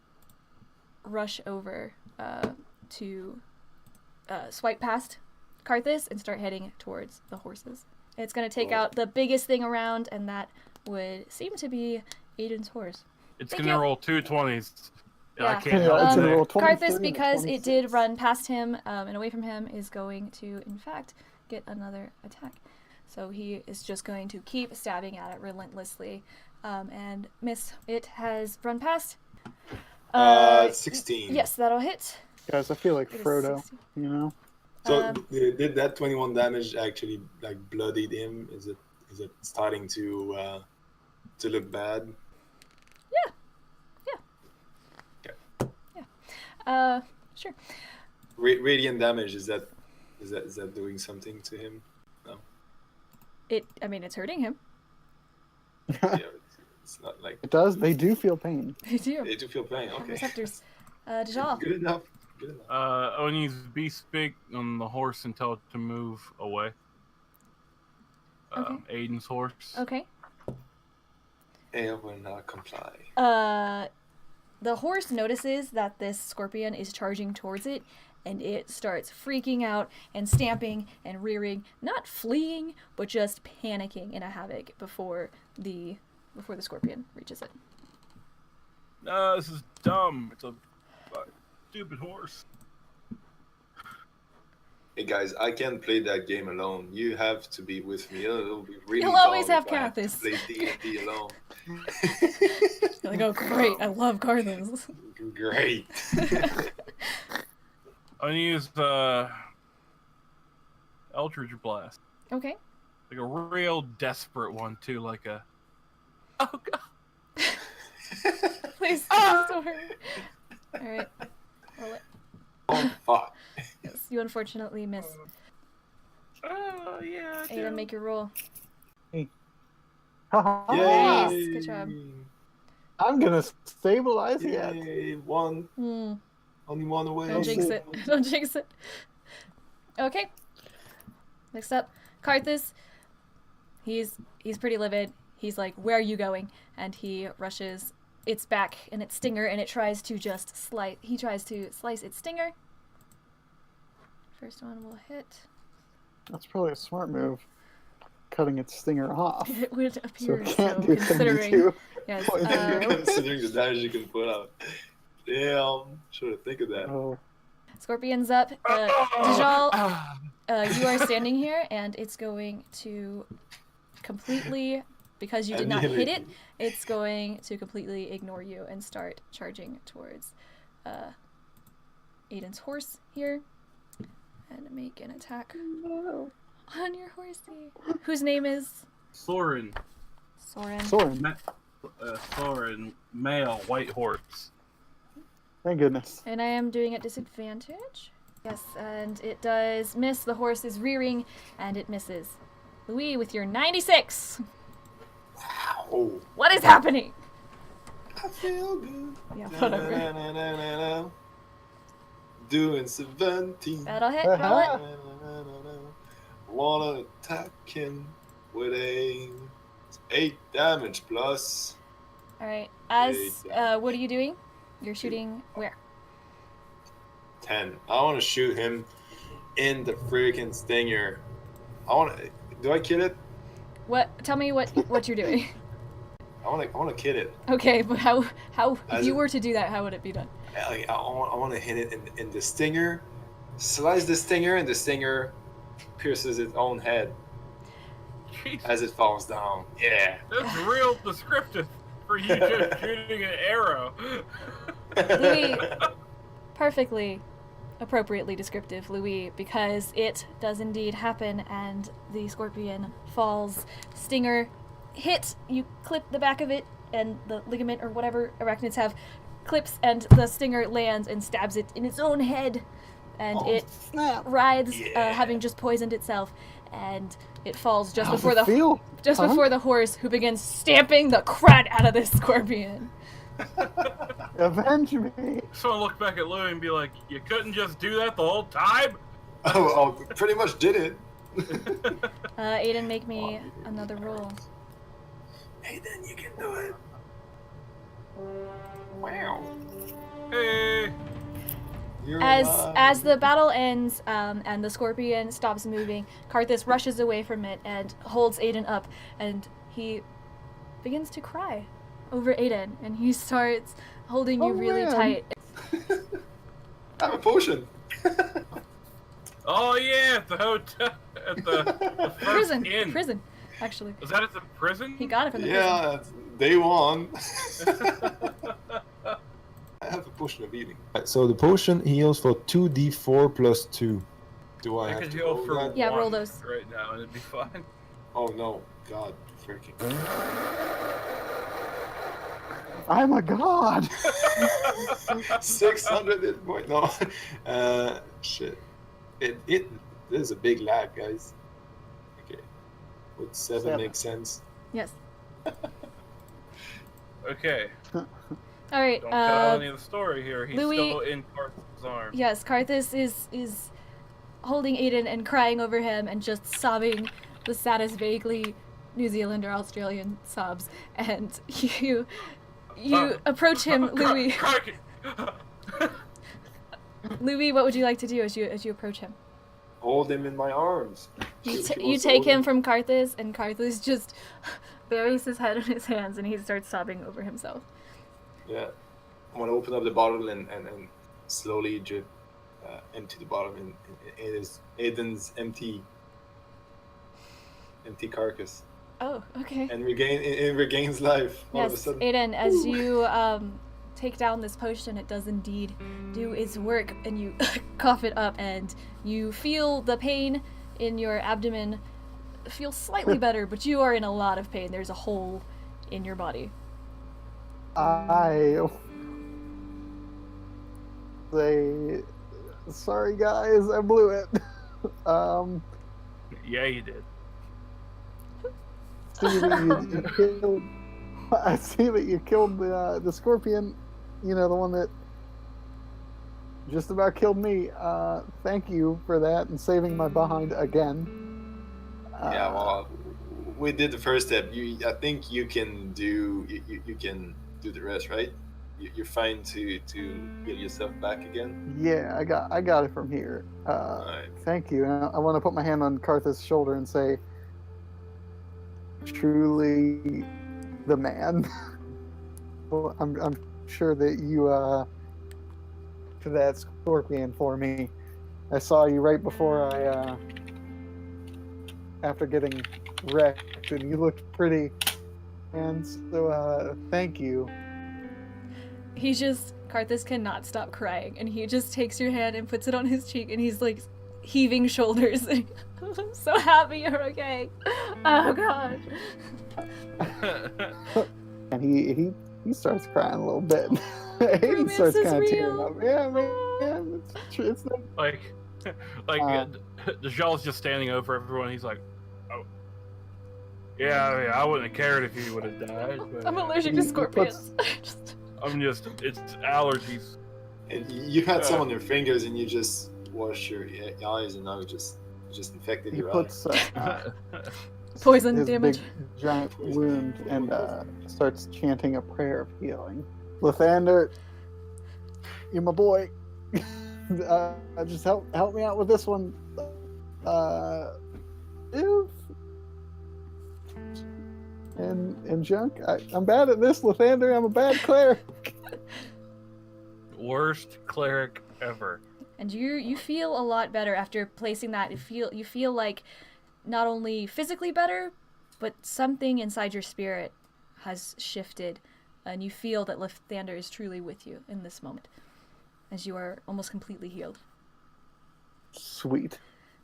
rush over to swipe past Karthus and start heading towards the horses. It's going to take out the biggest thing around, and that would seem to be Aiden's horse. It's going to roll 2 20s. And I Yeah. can't help it's it. gonna roll 20, Karthus, 30, because it did 26. run past him and away from him, is going to, in fact, get another attack. So he is just going to keep stabbing at it relentlessly and miss. It has run past. 16. Yes, that'll hit. Guys, I feel like It is Frodo, 16. you know? So did that 21 damage actually like bloodied him? Is it starting to look bad? Sure. Radiant damage, is that doing something to him? No. It's hurting him. Yeah, it's not like It does. They do feel pain. They do. they do feel pain. Okay. Receptors. Dajal. Good enough. Good enough. I want to use Beast Speak on the horse and tell it to move away. Okay. Aiden's horse. Okay. I will not comply. The horse notices that this scorpion is charging towards it, and it starts freaking out and stamping and rearing, not fleeing, but just panicking in a havoc before the scorpion reaches it. No, this is dumb. It's a stupid horse. Hey guys, I can't play that game alone. You have to be with me. It'll be really You'll always dull have if I to Karthus. play D&D alone. You're like, oh great, I love Karthus. Great. I'm gonna use Eldritch Blast. Okay. Like a real desperate one too, like a oh god. Please don't hurt me. Alright. Roll it. Oh fuck. Yes, you unfortunately miss. Oh yeah. I Aiden, do. make your roll. Haha. Nice. Yay. Good job. I'm gonna stabilize it. Yay. One. Hmm. Only one away. Don't jinx it. Don't jinx it. Okay. Next up, Karthus. He's pretty livid. He's like, "Where are you going?" And he rushes its back and its stinger, and it tries to just slice. He tries to slice its stinger. First one will hit. That's probably a smart move. Cutting its stinger off. It would So appear it so, can't do considering. 72. Yes. Considering the damage you can put out. Damn. Should have think of that. Oh, Scorpion's up. Dajal, Ah. you are standing here, and it's going to completely, because you did not hit it, it's going to completely ignore you and start charging towards Aiden's horse here. And make an attack no. on your horsey. Whose name is Soren. Soren. Soren. Soren, male, white horse. Thank goodness. And I am doing at disadvantage. Yes, and it does miss. The horse is rearing, and it misses. Loowee, with your 96. Oh. What is happening? I feel good. Yeah, whatever. Na-na-na-na-na. Doing 17. That'll hit. Roll it. Na-na-na-na-na. Wanna attack him with a 8 damage plus. All right. As what are you doing? You're shooting where? 10. I want to shoot him in the freaking stinger. Do I kill it? What? Tell me what you're doing. I want to kill it. Okay, but how if As you in- were to do that, how would it be done? I want to hit it in the stinger, slice the stinger, and the stinger pierces its own head Jeez, as it falls down. Yeah. that's real descriptive for you just shooting an arrow. Loowee, perfectly, appropriately descriptive, Loowee, because it does indeed happen, and the scorpion falls. Stinger hit. You clip the back of it, and the ligament or whatever arachnids have clips, and the stinger lands and stabs it in its own head, and it Snap. writhes, Yeah. having just poisoned itself, and it falls just How's before it feel? Huh? before the horse, who begins stamping the crud out of this scorpion. Avenge me. So I look back at Louie and be like, "You couldn't just do that the whole time." Oh, pretty much did it. Aiden, make me another roll. Hey, then you can do it. Wow. Hey. You're As alive. the battle ends, and the scorpion stops moving, Karthus rushes away from it and holds Aiden up, and he begins to cry over Aiden, and he starts holding you really man. tight. I have a potion. Oh yeah, at the hotel, at the first inn. Prison, actually. Was that at the prison? He got it from the prison. Yeah, day one. I have a potion of healing. So the potion heals for 2d4 plus 2. Do I I have could to heal roll for that? Yeah, roll one those. right now, and it'd be fine. Oh no, God, freaking. I'm a god. 600 hit point. No. Shit. There's a big lag, guys. Okay. Would 7 make sense? Yes. Okay. All right. Don't cut out any of the story here. He's Loowee- still in Karth's arms. Yes, Karthus is holding Aiden and crying over him and just sobbing the saddest, vaguely New Zealand or Australian sobs. And you approach him, Loowee. Crikey! Loowee, what would you like to do as you approach him? Hold him in my arms. You take him from Karthus, and Karthus just buries his head in his hands, and he starts sobbing over himself. Yeah. I'm gonna open up the bottle and slowly drip empty the bottle in Aiden's empty carcass. Oh, okay. And it regains life all of a Yes, sudden. Aiden, as you take down this potion, it does indeed do its work, and you cough it up, and you feel the pain in your abdomen feel slightly better, but you are in a lot of pain. There's a hole in your body. I say, sorry guys, I blew it. Yeah, you did. I see that you killed the scorpion. You know, the one that just about killed me. Thank you for that and saving my behind again. Yeah, well, we did the first step. I think you can do. You can do the rest, right? You're fine to get yourself back again. Yeah, I got it from here. Alright. Thank you. And I want to put my hand on Karthus' shoulder and say, truly the man. Well, I'm sure that you for that scorpion for me. I saw you right before I after getting wrecked, and you looked pretty. And so thank you. Karthus cannot stop crying, and he just takes your hand and puts it on his cheek, and he's like heaving shoulders. I'm so happy you're okay. Oh god. And he starts crying a little bit. Aiden Romance starts is kind of tearing real. up. Yeah, man, it's true. It's not... Dajjal's just standing over everyone. He's like, "Oh, yeah, I wouldn't have cared if you would have died. But, I'm allergic to scorpions. Just- it's allergies." And you had some on your fingers, and you just washed your eyes, and now it just infected He your puts Poison his damage. big giant wound and starts chanting a prayer of healing. Lathander, you're my boy. Just help me out with this one. And junk. I'm bad at this, Lathander. I'm a bad cleric. Worst cleric ever. And you feel a lot better after placing that. You feel like not only physically better, but something inside your spirit has shifted, and you feel that Lathander is truly with you in this moment, as you are almost completely healed. Sweet.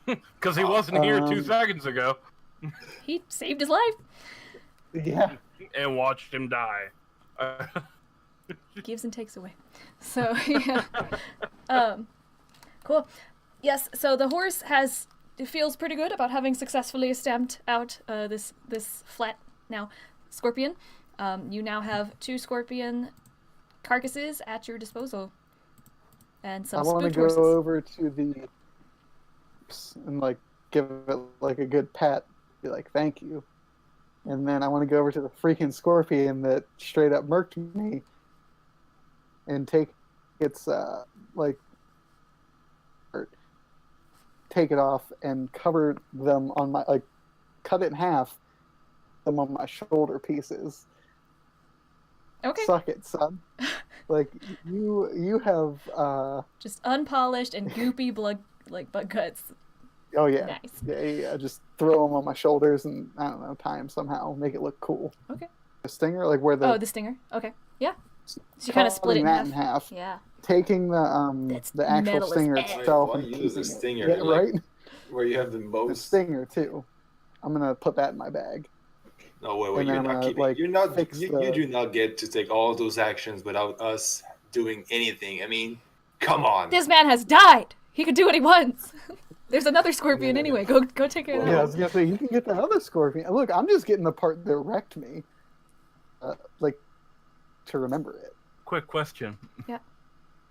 Because he wasn't here 2 seconds ago. He saved his life. Yeah. And watched him die. Gives and takes away. So yeah. Cool. Yes. So the horse feels pretty good about having successfully stamped out this flat now scorpion. You now have 2 scorpion carcasses at your disposal, and some I want to spooked go horses. over to the and like give it like a good pat, be like thank you, and then I want to go over to the freaking scorpion that straight up murked me, and take its like take it off and cover them on my like cut it in half, them on my shoulder pieces. Okay. Suck it, son. Like you have Just unpolished and goopy blood like butt guts. oh yeah. Nice. Yeah, just throw them on my shoulders and I don't know, tie them somehow, make it look cool. Okay. The stinger, like where the The stinger. Okay. Yeah. So you kind of split it cutting in that half. in half. Yeah. Taking That's the actual metal as stinger F. itself Why and use keeping a stinger? it. Yeah, Like, right. where you have the The most. stinger too. I'm gonna put that in my bag. No, wait, and you're then not I'm keeping. gonna, like, You're not. fix You the- do not get to take all those actions without us doing anything. I mean, come on. This man has died. He can do what he wants. There's another scorpion anyway. Go take care of Well, that. Yeah, I one. was gonna say you can get that other scorpion. Look, I'm just getting the part that wrecked me, like to remember it. Quick question. Yeah.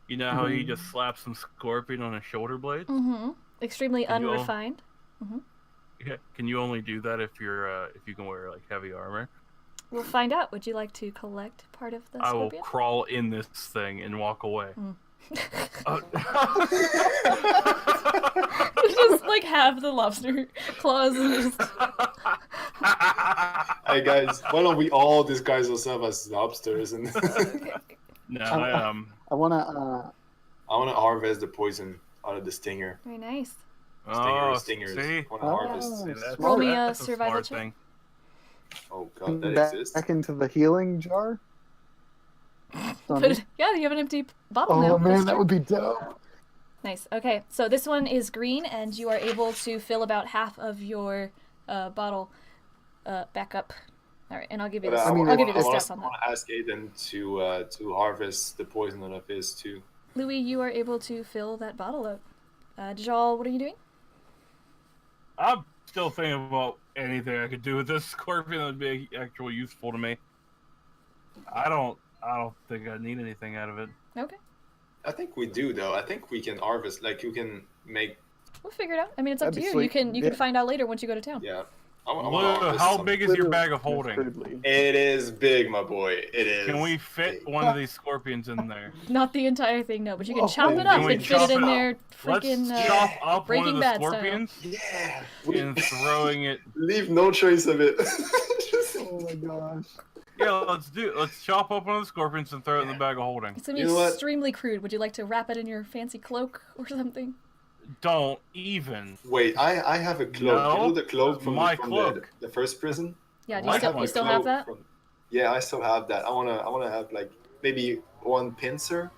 You know how he just slapped some scorpion on his shoulder blades? Mm-hmm. Extremely Can you all- unrefined. Yeah. Can you only do that if you can wear like heavy armor? We'll find out. Would you like to collect part of the I will scorpion? crawl in this thing and walk away. Just like have the lobster claws and just Hey guys, why don't we all disguise ourselves as lobsters and No, I wanna I want to harvest the poison out of the stinger. very nice. Stingers. See? I want to harvest. See, that's, Roll me a that's survival smart check. thing. Oh god, that back, exists. back into the healing jar. But yeah, you have an empty bottle now. Oh man, That's that true. would be dope. Nice. Okay, so this one is green, and you are able to fill about half of your bottle back up. All right, and I'll give you But, this. I mean, I'll give you the I stats on want that. to ask Aiden to harvest the poison out of his too. Louis, you are able to fill that bottle up. Dajal, what are you doing? I'm still thinking about anything I could do with this scorpion that would be actually useful to me. I don't think I need anything out of it. Okay, I think we do though. I think we can harvest. Like you can make. we'll figure it out. I mean, it's up That'd to be you. You sweet. can Yeah. find out later once you go to town. Yeah. Lou, how big is your bag of holding? Crudely. It is big, my boy. It is. Can we fit big. one of these scorpions in there? Not the entire thing, no, but you can Oh, chop it can up we and fit chop it in it up? there. Freaking Let's chop up one Breaking of the Bad style. scorpions Yeah. and throwing it. Leave no trace of it. Oh my gosh. Yeah, let's chop up one of the scorpions and throw it in the bag of holding. It's gonna You be know what? extremely crude. Would you like to wrap it in your fancy cloak or something? Don't even. Wait, I have a cloak. No, you know the cloak from, my from cloak. The first prison? Yeah, do Like you my still Cloak have that? from- yeah, I still have that. I wanna have like maybe one pincer.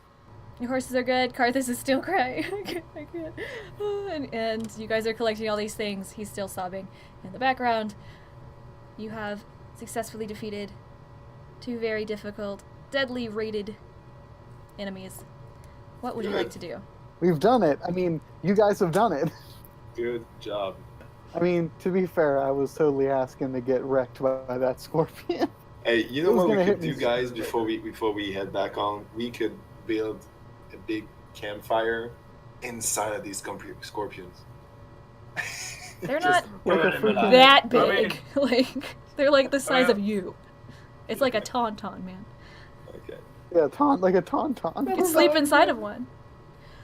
Your horses are good. Karthus is still crying. I can't. And you guys are collecting all these things. He's still sobbing. In the background, you have successfully defeated 2 very difficult, deadly rated enemies. What would you like to do? We've done it. I mean, you guys have done it. Good job. I mean, to be fair, I was totally asking to get wrecked by that scorpion. Hey, you know Who's what we gonna could hit do, me? guys? Before we head back on, we could build a big campfire inside of these scorpions. They're Just not put it in the lab. that I big. Like they're like the size Well- of you. It's like a tauntaun, man. Okay. Yeah, like a tauntaun. You can sleep inside of one.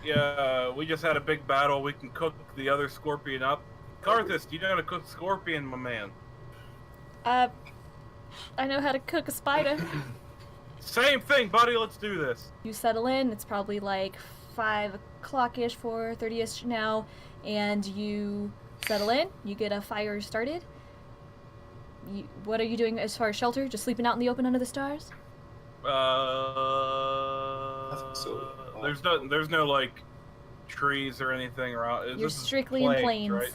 Yeah, we just had a big battle. We can cook the other scorpion up. Karthus, do you know how to cook scorpion, my man? I know how to cook a spider. Same thing, buddy. Let's do this. You settle in. It's probably like 5 o'clock-ish, 4:30ish now, and you settle in. You get a fire started. What are you doing as far as shelter? Just sleeping out in the open under the stars? So, There's no like trees or anything around. You're This is strictly in plains. right?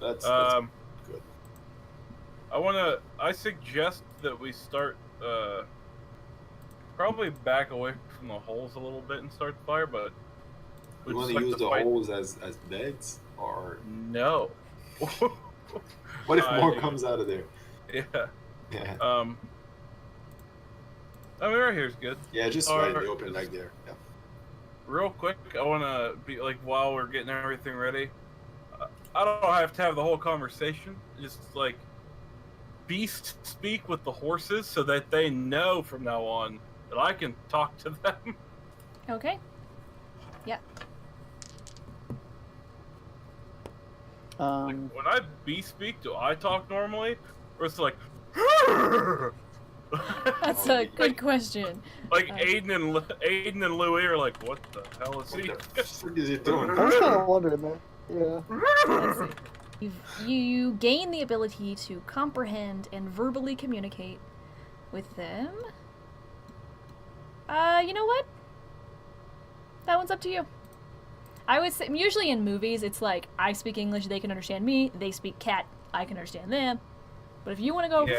That's good. I suggest that we start probably back away from the holes a little bit and start the fire, but You we'd want just to like use the fight- holes as beds, or No. what if more dude. comes out of there? Yeah. Yeah, I mean, right here's good. yeah, just right in the open, like there. Yeah. Real quick, I want to be like, while we're getting everything ready, I don't have to have the whole conversation. Just like beast speak with the horses so that they know from now on that I can talk to them. Okay. Yeah. Like, when I beast speak, do I talk normally, or is it like? That's a good question. Like Aiden and Loowee are like, what the hell is he? What the fuck is he doing? I was kind of wondering that. Yeah. Let's see. You gain the ability to comprehend and verbally communicate with them. You know what? That one's up to you. I would say, usually in movies, it's like, I speak English, they can understand me, they speak cat, I can understand them. But if you want to go, Yes.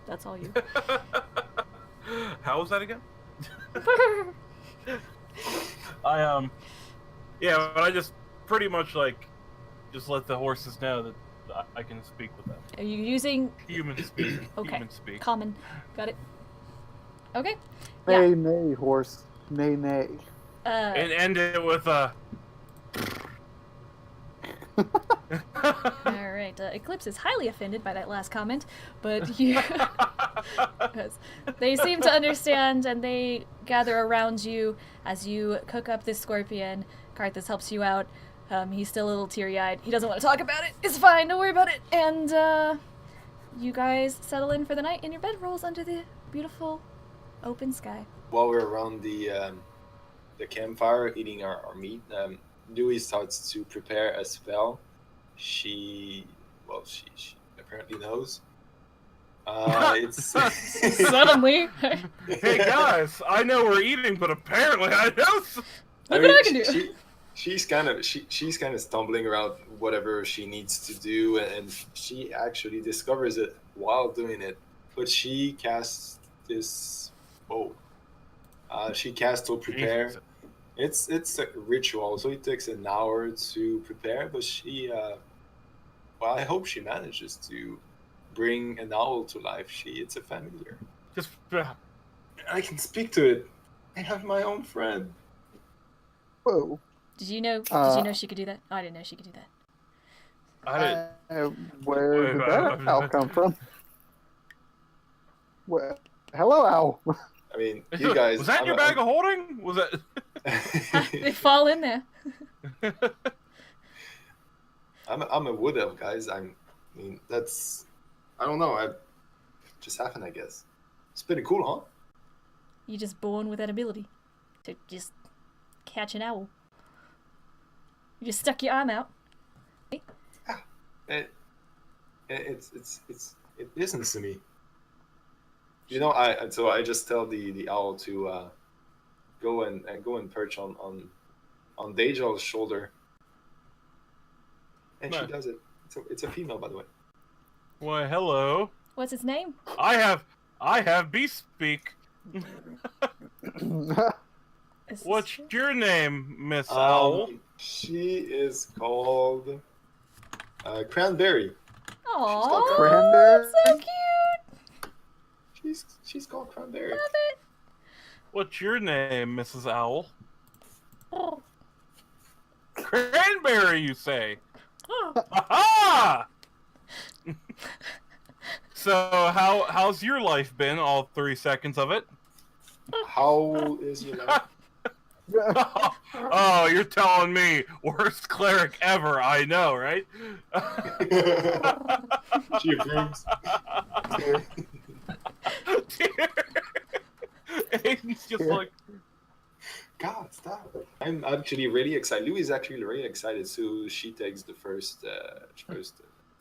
that's all you. How was that again? Yeah, but I just pretty much like just let the horses know that I can speak with them. Are you using Human speak. Okay. Human speak. common? Got it. Okay. Nay, Yeah. nay, horse. Nay, nay. And end it with a. All right. Eclipse is highly offended by that last comment, but you, because they seem to understand and they gather around you as you cook up this scorpion. Karthus helps you out. He's still a little teary-eyed. He doesn't want to talk about it. It's fine. Don't worry about it. And you guys settle in for the night in your bedrolls under the beautiful open sky. While we're around the campfire eating our meat, Dewey starts to prepare a spell. She apparently knows. It's Suddenly, Hey guys, I know we're eating, but apparently I know. look what I can do. She's kind of stumbling around whatever she needs to do, and she actually discovers it while doing it. But she casts this. She casts to prepare. Jesus. It's a ritual, so it takes an hour to prepare. But she, I hope she manages to bring an owl to life. It's a familiar. Just I can speak to it. I have my own friend. Whoa. Did you know she could do that? Oh, I didn't know she could do that. I didn't. Where did that owl come from? Well, hello, owl. I mean, you guys. Was that your bag of holding? Was that? They fall in there. I'm a wood elf, guys. I mean, that's. I don't know. I just happened, I guess. It's pretty cool, huh? You're just born with that ability to just catch an owl. You just stuck your arm out. It listens to me. You know, I just tell the owl to go and perch on Dajal's shoulder, and Nice. she does it. It's a female, by the way. Why, hello. What's its name? I have beast speak. What's your name, Miss Owl? She is called Cranberry. Aww, Cranberry? so cute. She's called Cranberry. Love it. What's your name, Mrs. Owl? Oh. Cranberry, you say? Oh. Aha! So how's your life been? All 3 seconds of it? How is your life? Oh, you're telling me worst cleric ever? I know, right? She approves. Aiden's just like, God, stop. I'm actually really excited. Louis is actually really excited, so she takes the first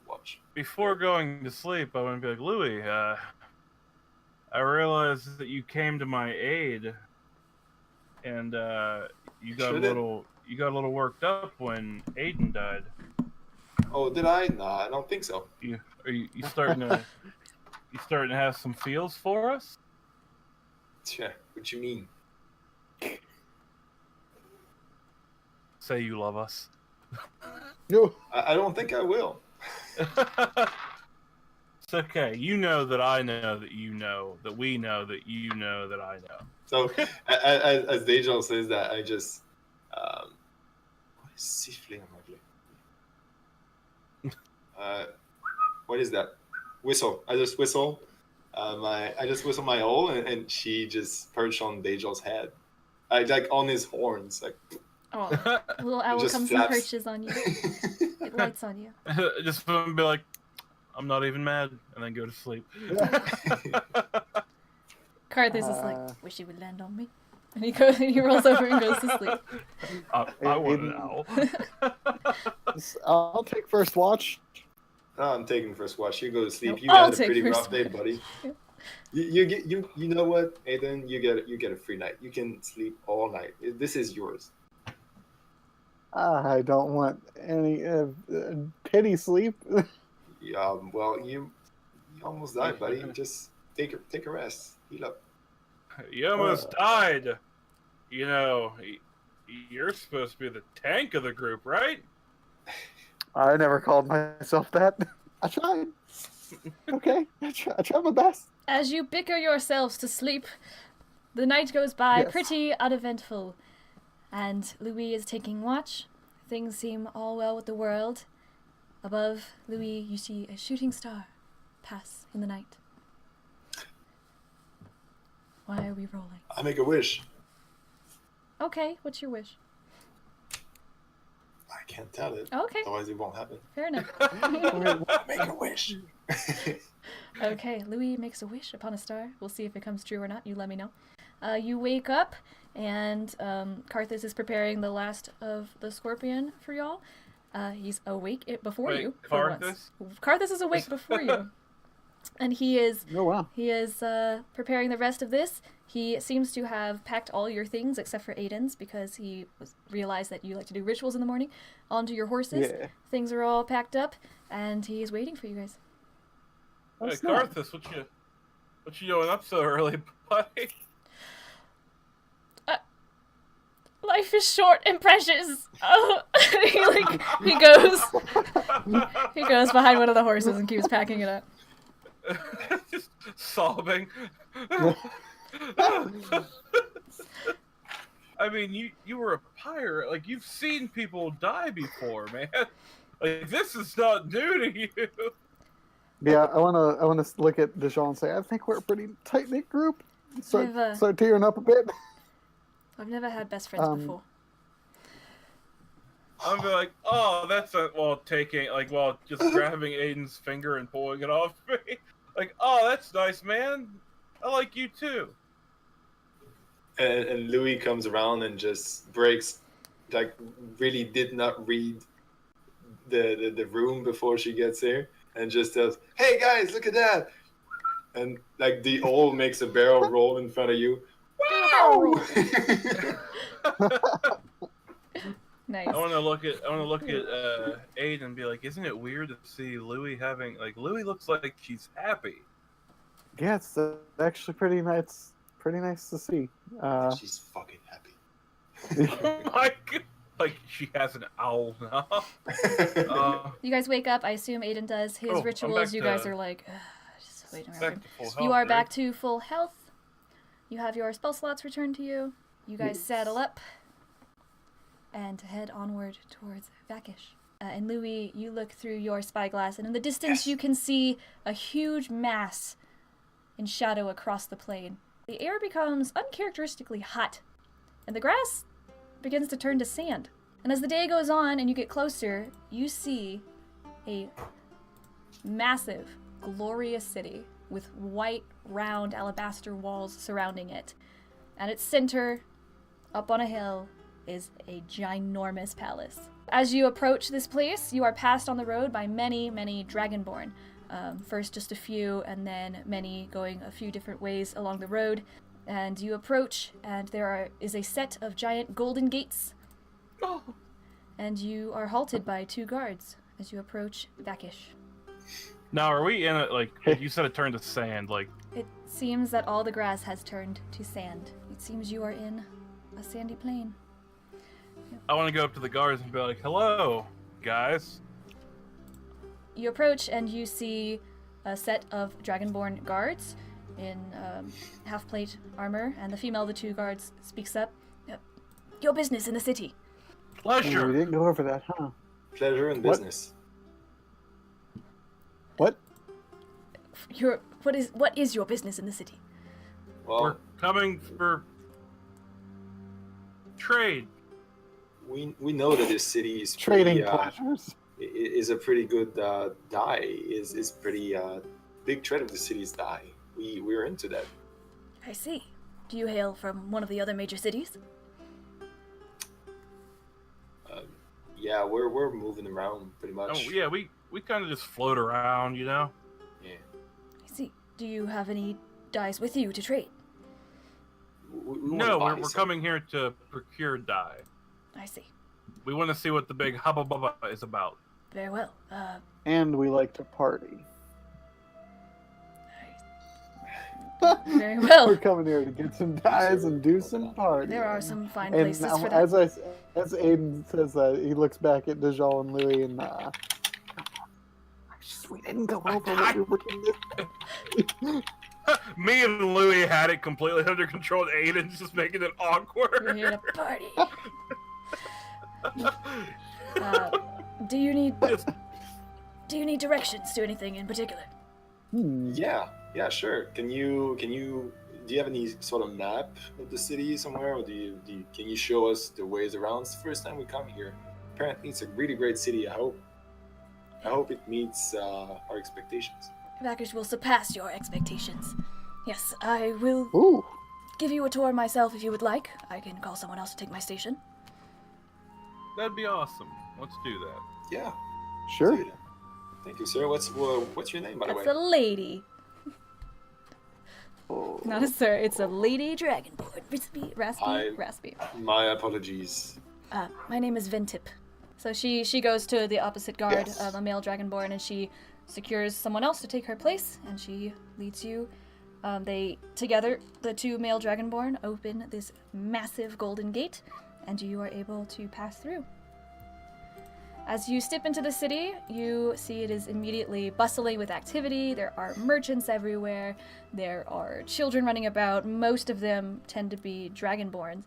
watch. before going to sleep, I want to be like, Louis, I realized that you came to my aid, and you got a little worked up when Aiden died. Oh, did I? No, I don't think so. You starting to have some feels for us? Yeah, what you mean? Say you love us. No. I don't think I will. It's okay. You know that I know that you know that we know that you know that I know. So, as Dejal says that, I just... what is Tiefling? what is that? Whistle. I just whistle. I just whistle my owl, and she just perched on Dajal's head, like on his horns, like. Oh, a little owl just comes flaps. and perches on you. It lights on you. Just be like, I'm not even mad, and then go to sleep. Karthus is like, wish he would land on me. And he rolls over and goes to sleep. I want an owl. I'll take first watch. Oh, I'm taking first watch. You go to sleep. You I'll had a take pretty first rough day, watch. buddy. You know what, Aiden? You get a free night. You can sleep all night. This is yours. I don't want any pity sleep. Well, you almost died, buddy. Just take a rest. Heal up. You almost died. You know, you're supposed to be the tank of the group, right? I never called myself that. I tried. Okay, I tried my best. As you bicker yourselves to sleep, the night goes by Yes. pretty uneventful. And Loowee is taking watch. Things seem all well with the world. Above Loowee, you see a shooting star pass in the night. Why are we rolling? I make a wish. Okay, what's your wish? I can't tell it. Okay, Otherwise, it won't happen. fair enough. I make a wish. Okay, Loowee makes a wish upon a star. We'll see if it comes true or not. You let me know. You wake up, and Karthus is preparing the last of the scorpion for y'all. He's awake before Wait, you. For once. Karthus? Karthus is awake before you. And he is Oh wow. preparing the rest of this. He seems to have packed all your things except for Aiden's because he realized that you like to do rituals in the morning onto your horses. Yeah. Things are all packed up, and he is waiting for you guys. Hey, That's nice. Karthus, what you doing up so early, buddy? Life is short and precious. Oh, he goes behind one of the horses and keeps packing it up. Just sobbing. I mean, you were a pirate. Like, you've seen people die before, man. Like, this is not new to you. Yeah, I wanna look at Dijon and say, I think we're a pretty tight knit group. Start tearing up a bit. I've never had best friends before. I'm be like, oh, that's just grabbing Aiden's finger and pulling it off me. Like, oh, that's nice, man. I like you too. And Louis comes around and just breaks, like, really did not read the room before she gets here, and just says, "Hey guys, look at that!" And like the owl makes a barrel roll in front of you. Wow! Nice. I want to look at Aiden and be like, isn't it weird to see Louis having Louis looks like she's happy. Yeah, it's actually pretty nice. Pretty nice to see. She's fucking happy. Like she has an owl now. You guys wake up. I assume Aiden does his I'm rituals. back You to- guys are like, just waiting around. Back to full You health, are right? back to full health. You have your spell slots returned to you. You guys saddle up and head onward towards Vakish. And Louis, you look through your spyglass, and in the distance you can see a huge mass in shadow across the plain. The air becomes uncharacteristically hot, and the grass begins to turn to sand. And as the day goes on and you get closer, you see a massive, glorious city with white, round alabaster walls surrounding it. At its center, up on a hill, is a ginormous palace. As you approach this place, you are passed on the road by many, many dragonborn. First just a few, and then many going a few different ways along the road. And you approach, and there is a set of giant golden gates. Oh. And you are halted by 2 guards as you approach Vakish. Now, are we in it? Like you said, it turned to sand. Like, It seems that all the grass has turned to sand. It seems you are in a sandy plain. I want to go up to the guards and be like, "Hello, guys." You approach and you see a set of dragonborn guards in half-plate armor, and the female of the 2 guards speaks up. Your business in the city. We Pleasure. didn't go over that, huh? Pleasure and What? business. What? What is your business in the city? We're Well, coming for trade. we know that this city is Trading pretty, pleasures? is a pretty good dye. Is pretty big trade of the city's dye. We're into that. I see. Do you hail from one of the other major cities? Yeah, we're moving around pretty much. Oh yeah, we kind of just float around, you know. Yeah. I see. Do you have any dyes with you to trade? We No, wanna buy we're some. coming here to procure dye. I see. We want to see what the big hubba bubba is about. Very well. And we like to party. Very well. We're coming here to get some dyes and do some party. There are some fine And places for that. as Aiden says that, he looks back at Dejal and Loowee and we didn't go over what we were doing. Me and Loowee had it completely under control. Aiden's just making it We're awkward. here to party. Do you need directions to anything in particular? Yeah, sure. Can you do you have any sort of map of the city somewhere, or can you show us the ways around? It's the first time we come here. Apparently, it's a really great city. I hope it meets our expectations. Vakish will surpass your expectations. Yes, I will Ooh, give you a tour myself if you would like. I can call someone else to take my station. That'd be awesome. Let's do that. Yeah, sure. see that. Thank you, sir. What's your name, by the way? That's a lady. Oh. Not a sir, it's a lady dragonborn. Raspy. My apologies. My name is Ventip. So she goes to the opposite guard Yes. of a male dragonborn and she secures someone else to take her place and she leads you. They together, the two male dragonborn, open this massive golden gate and you are able to pass through. As you step into the city, you see it is immediately bustling with activity. There are merchants everywhere. There are children running about. Most of them tend to be dragonborns.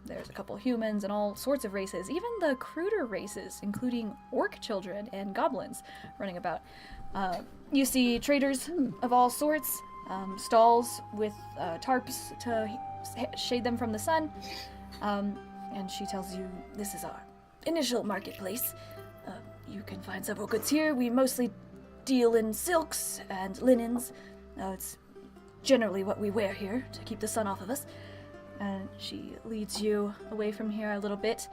There's a couple humans and all sorts of races. Even the cruder races, including orc children and goblins, running about. You see traders of all sorts, stalls with tarps to shade them from the sun. And she tells you this is our initial marketplace. You can find several goods here. We mostly deal in silks and linens. It's generally what we wear here to keep the sun off of us. And she leads you away from here a little bit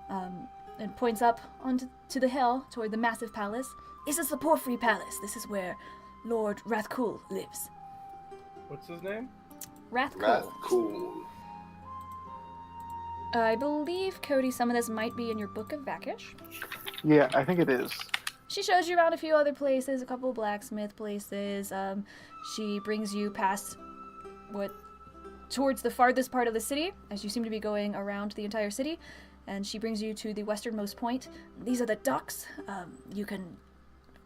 and points up onto the hill toward the massive palace. This is the Porphyry Palace. This is where Lord Rathcool lives. What's his name? Rathcool. Cool. I believe, Cody, some of this might be in your Book of Vakish. Yeah, I think it is. She shows you around a few other places, a couple blacksmith places. She brings you past towards the farthest part of the city, as you seem to be going around the entire city, and she brings you to the westernmost point. These are the docks. You can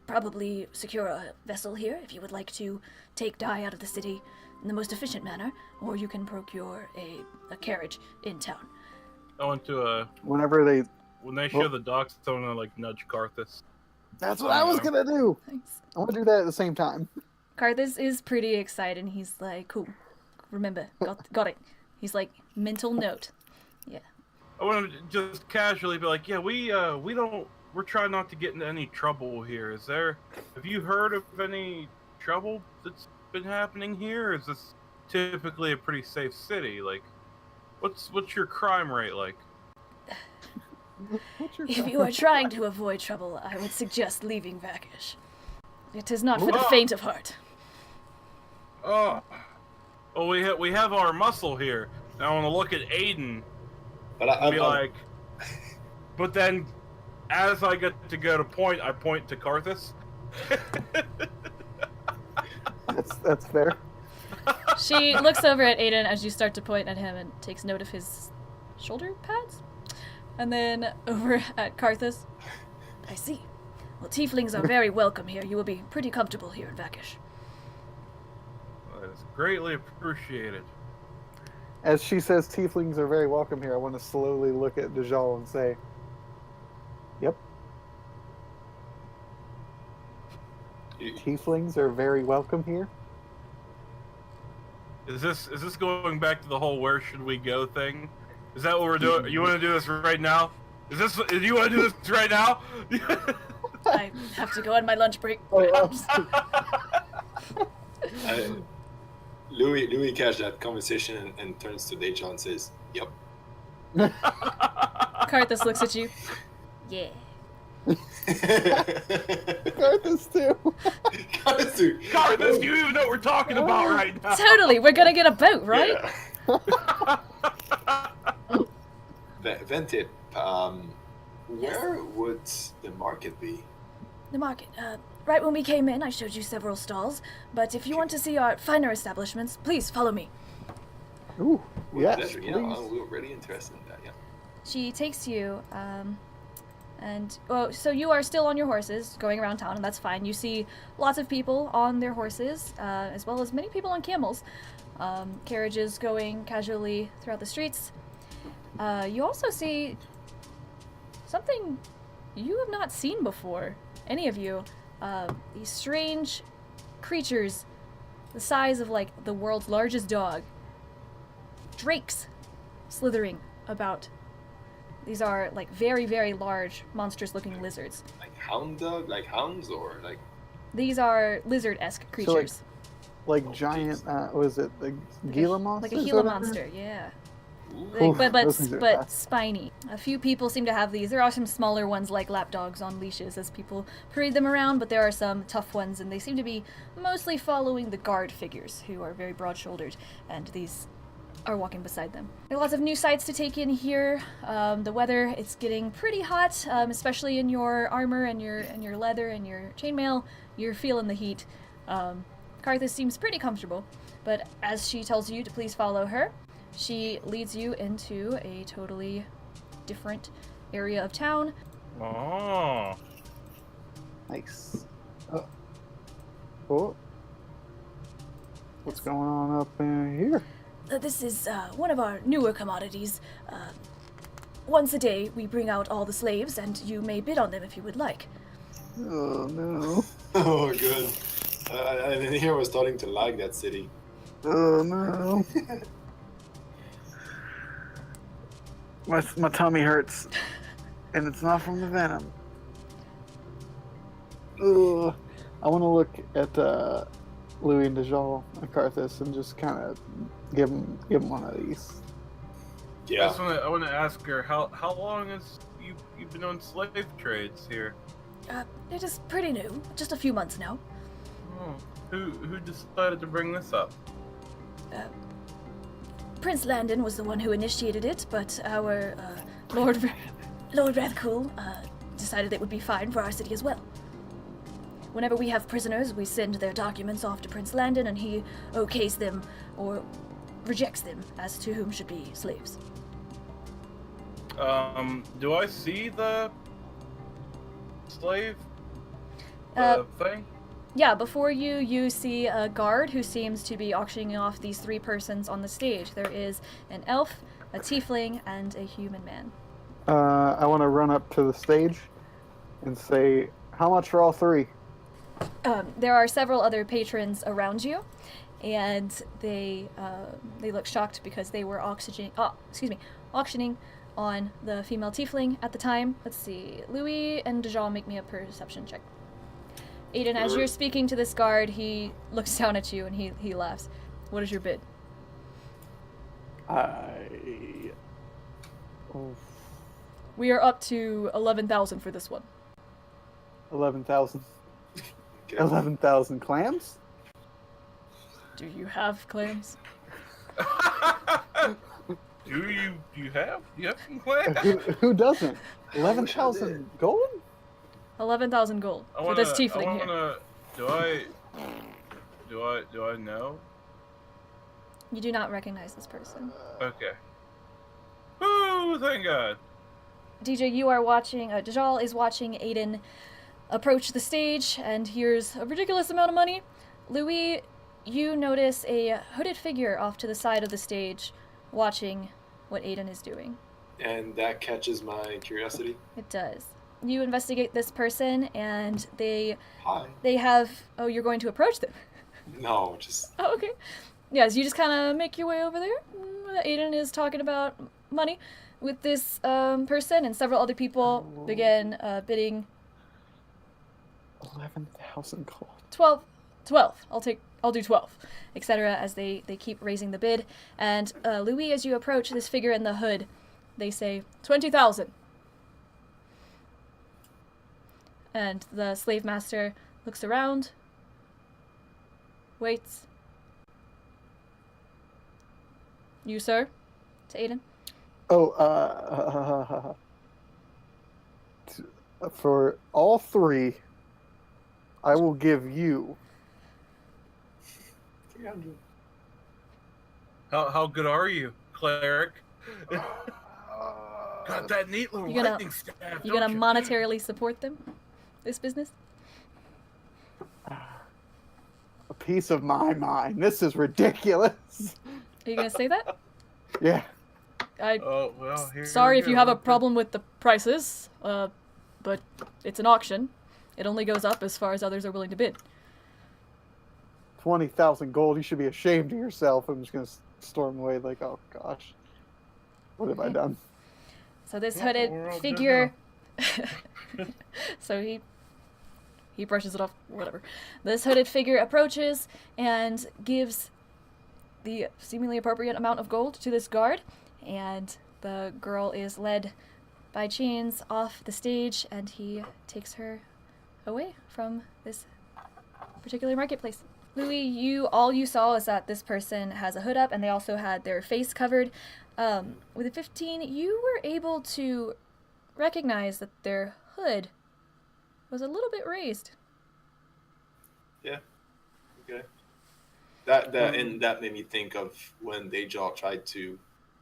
probably secure a vessel here if you would like to take dye out of the city in the most efficient manner, or you can procure a carriage in town. I went to Whenever they... when they show the docks, I want to like nudge Carthus. That's what I was gonna do! Thanks. I want to do that at the same time. Carthus is pretty excited, and he's like, cool, remember, got it. He's like, mental note. Yeah. I want to just casually be like, yeah, we're trying not to get into any trouble here. Have you heard of any trouble that's been happening here? Is this typically a pretty safe city? Like, what's your crime rate like? If you are trying to avoid trouble, I would suggest leaving Vakish. It is not for the Oh. faint of heart. Oh, well, we have our muscle here. Now I want to look at Aiden But and be like, but then as I get to go to point, I point to Carthus. That's fair. She looks over at Aiden as you start to point at him and takes note of his shoulder pads. And then over at Carthus. I see. Well, tieflings are very welcome here. You will be pretty comfortable here in Vakish. That is greatly appreciated. As she says tieflings are very welcome here, I want to slowly look at Dejal and say, yep. tieflings are very welcome here. Is this going back to the whole "where should we go" thing? Is that what we're doing? You want to do this right now? Do you want to do this right now? I have to go on my lunch break. Loowee catches that conversation and turns to Deja and says, "Yep." Karthus looks at you. Yeah. Karthus too. Karthus, do you even know what we're talking about right now? Totally. We're gonna get a boat, right? Yeah. Ventip, where would the market be? The market. Right when we came in, I showed you several stalls. But if you want to see our finer establishments, please follow me. Ooh, yes, Pleasure. please. Yeah, we're really interested in that. Yeah. She takes you, so you are still on your horses, going around town, and that's fine. You see lots of people on their horses, as well as many people on camels. Carriages going casually throughout the streets. You also see something you have not seen before, any of you. These strange creatures, the size of, like, the world's largest dog. Drakes slithering about. These are, like, very, very large, monstrous-looking lizards. Like hound dog, like hounds, or like. These are lizard-esque creatures. Like giant, was it the Gila monster? Like a Gila monster, yeah. Ooh. Like, those things are but fast. spiny. A few people seem to have these. There are some smaller ones like lapdogs on leashes as people parade them around, but there are some tough ones, and they seem to be mostly following the guard figures, who are very broad-shouldered, and these are walking beside them. There are lots of new sights to take in here. The weather, it's getting pretty hot, especially in your armor and your leather and your chainmail. You're feeling the heat. Karthus seems pretty comfortable, but as she tells you to please follow her, she leads you into a totally different area of town. Oh. Nice. Oh. What's going on up in here? This is one of our newer commodities. Once a day, we bring out all the slaves, and you may bid on them if you would like. Oh no. Oh, good. And here was starting to lag that city. Oh no. My tummy hurts, and it's not from the venom. Ugh. I want to look at Loowee and Dejal and Karthus and just kind of give them one of these. Yeah. I want to ask her how long has you've been on slave trades here? It is pretty new, just a few months now. Oh. Who decided to bring this up? Prince Landon was the one who initiated it, but our Lord Rathcool decided it would be fine for our city as well. Whenever we have prisoners, we send their documents off to Prince Landon, and he okays them or rejects them as to whom should be slaves. Do I see the slave thing? Yeah, before you see a guard who seems to be auctioning off these three persons on the stage. There is an elf, a tiefling, and a human man. I want to run up to the stage and say, how much for all three? There are several other patrons around you, and they look shocked because they were auctioning on the female tiefling at the time. Let's see, Loowee and Dejal, make me a perception check. Aiden, as you're speaking to this guard, he looks down at you and he laughs. What is your bid? We are up to 11,000 for this one. 11,000. Okay. 11,000 clams? Do you have clams? Do you have some clams? Who doesn't? 11,000 gold? 11,000 gold for this tiefling here. Do I know? You do not recognize this person. Okay. Ooh, thank God. DJ, you are watching, Dejal is watching Aiden approach the stage and hears a ridiculous amount of money. Loowee, you notice a hooded figure off to the side of the stage watching what Aiden is doing. And that catches my curiosity. It does. you investigate this person, and they Hi. have. Oh, you're going to approach them. No, just Oh, okay. Yes, you just kind of make your way over there. Aiden is talking about money with this person, and several other people begin bidding 11,000 gold. 12. I'll do 12, etc. as they keep raising the bid. And Loowee, as you approach this figure in the hood, they say 20,000. And the slave master looks around, waits. You, sir? To Aiden. Oh, for all three, I will give you 300. How good are you, cleric? Got that neat little You gonna- lightning staff. You don't gonna you? monetarily support them? This business? a piece of my mind. This is ridiculous. Are you gonna say that? Yeah. Oh well. Here Sorry we if you go. have a problem with the prices, but it's an auction. It only goes up as far as others are willing to bid. 20,000 gold. You should be ashamed of yourself. I'm just gonna storm away like, oh gosh, what have I Okay. done? So this Well, hooded we're all dead figure. So he brushes it off. Whatever. This hooded figure approaches and gives the seemingly appropriate amount of gold to this guard, and the girl is led by chains off the stage, and he takes her away from this particular marketplace. Loowee, all you saw is that this person has a hood up, and they also had their face covered. With a 15, you were able to recognize that their hood was a little bit raised. Yeah. Okay. That made me think of when Deja tried to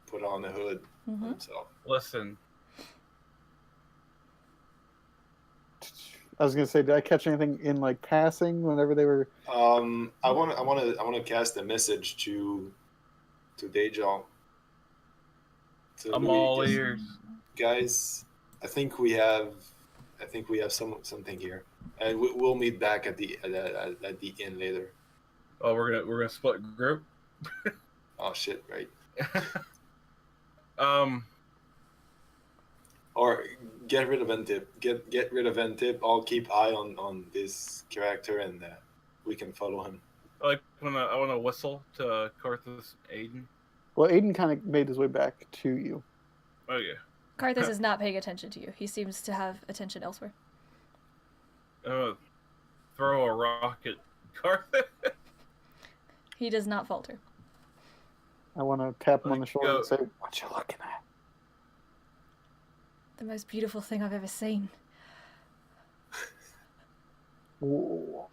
put on a hood on himself. Listen, I was gonna say, did I catch anything in like passing whenever they were? I want to cast a message to Deja. To I'm Louis, all just- ears. guys. I think we have something here, and we'll meet back at the inn later. Oh, we're gonna split group. Oh shit! Right. Or get rid of Ventip. Get rid of Ventip. I'll keep eye on this character, and we can follow him. I wanna whistle to Carthus Aiden. Well, Aiden kind of made his way back to you. Oh yeah. Carthus is not paying attention to you. He seems to have attention elsewhere. Throw a rock at Carthus. He does not falter. I want to tap him on the shoulder Go. and say, "What you looking at?" The most beautiful thing I've ever seen. What?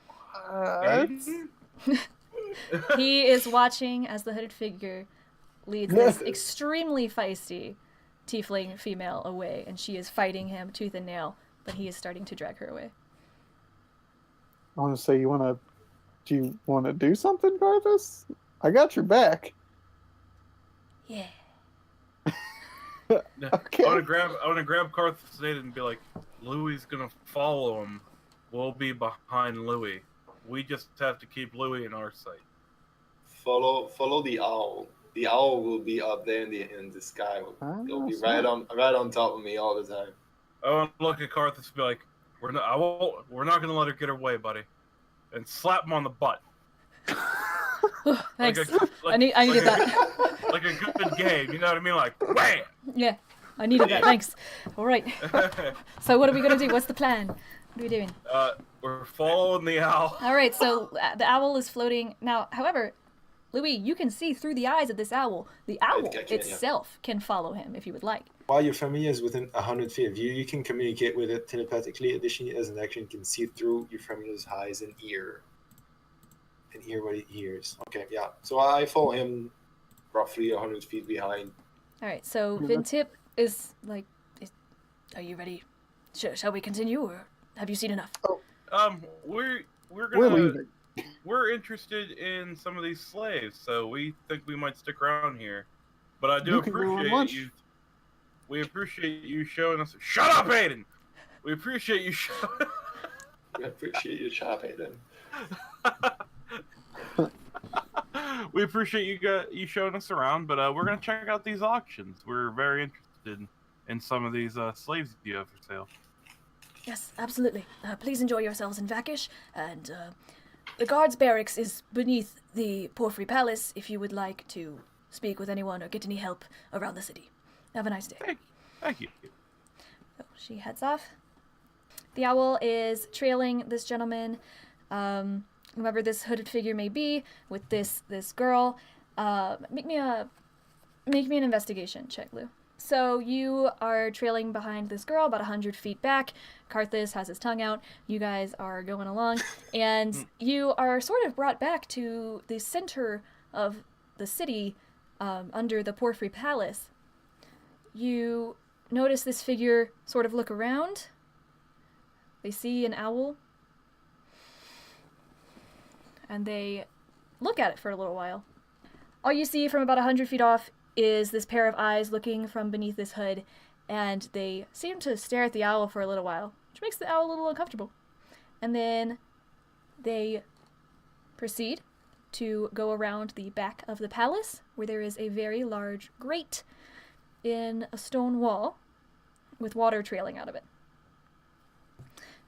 Aiden? He is watching as the hooded figure leads this extremely feisty tiefling female away, and she is fighting him tooth and nail, but he is starting to drag her away. I want to say, do you want to do something, Carthus? I got your back. Yeah. Okay. I want to grab Carthus Aiden and be like, Louie's gonna follow him. We'll be behind Loowee. We just have to keep Loowee in our sight. Follow the owl. The owl will be up there in the sky. It'll be right on top of me all the time. I want to look at Carthus and be like, we're not gonna let her get her way, buddy, and slap him on the butt. Thanks. Like I needed that. Like a good game, you know what I mean? Like, wham! Yeah, I needed that. Thanks. All right. So what are we gonna do? What's the plan? What are we doing? We're following the owl. All right. So the owl is floating now. However, Loowee, you can see through the eyes of this owl. The owl I can, itself can follow him if you would like. While your family is within 100 feet of you, you can communicate with it telepathically. Additionally, as an action, you can see through your family's eyes and hear what it hears. Okay, yeah. So I follow him roughly 100 feet behind. All right. So Vintip is like, are you ready? Shall we continue, or have you seen enough? We're We're leaving. We're interested in some of these slaves, so we think we might stick around here. But I do You can go on lunch. appreciate you. We appreciate you showing us. Shut up, Aiden. We appreciate you We appreciate you shopping then. We appreciate you showing us around, but we're gonna check out these auctions. We're very interested in some of these slaves you have for sale. Yes, absolutely. Please enjoy yourselves in Vakish, and the guards' barracks is beneath the Porphyry Palace if you would like to speak with anyone or get any help around the city. Have a nice day. Thank you. So she heads off. The owl is trailing this gentleman, whoever this hooded figure may be, with this girl. Make me an investigation check, Lou. So you are trailing behind this girl about 100 feet back. Karthus has his tongue out. You guys are going along, and you are sort of brought back to the center of the city, under the Porphyry Palace. You notice this figure sort of look around. They see an owl, and they look at it for a little while. All you see from about 100 feet off is this pair of eyes looking from beneath this hood, and they seem to stare at the owl for a little while, which makes the owl a little uncomfortable. And then they proceed to go around the back of the palace, where there is a very large grate in a stone wall with water trailing out of it.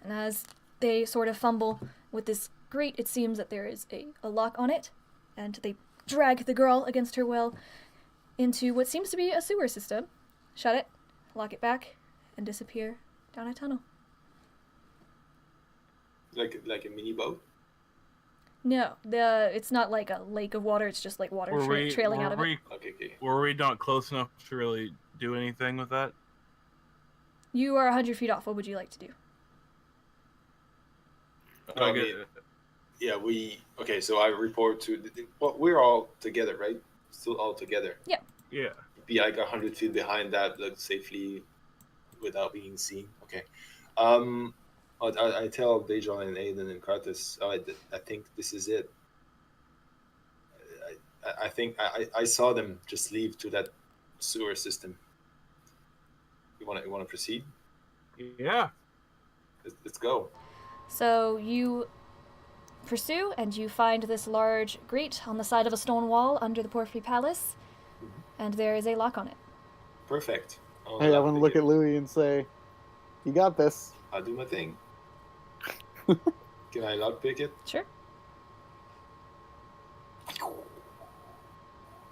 And as they sort of fumble with this grate, it seems that there is a lock on it, and they drag the girl against her will into what seems to be a sewer system, shut it, lock it back, and disappear down a tunnel. Like a mini boat? No, it's not like a lake of water, it's just like water trailing out of it. Okay. Were we not close enough to really do anything with that? You are 100 feet off. What would you like to do? So I report to well, we're all together, right? Still all together. Yeah. Be like 100 feet behind that, like safely without being seen. Okay. I tell Dejan and Aiden and Karthus, I think this is it. I think I saw them just leave to that sewer system. You want to proceed? Yeah. Let's go. So you pursue, and you find this large grate on the side of a stone wall under the Porphyry Palace, and there is a lock on it. Perfect. Hey, I want to look at Loowee and say, "You got this." I'll do my thing. Can I lockpick it? Sure.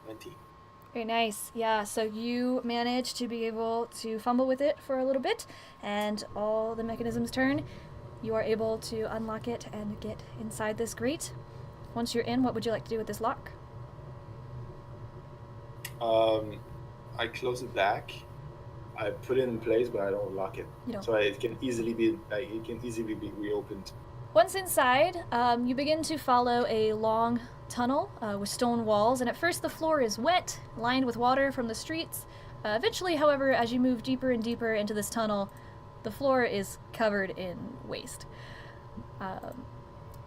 19. Very nice. Yeah, so you manage to be able to fumble with it for a little bit, and all the mechanisms turn. You are able to unlock it and get inside this grate. Once you're in, what would you like to do with this lock? I close it back. I put it in place, but I don't lock it. You don't. So it can easily be reopened. Once inside, you begin to follow a long tunnel with stone walls, and at first the floor is wet, lined with water from the streets. Eventually, however, as you move deeper and deeper into this tunnel, the floor is covered in waste.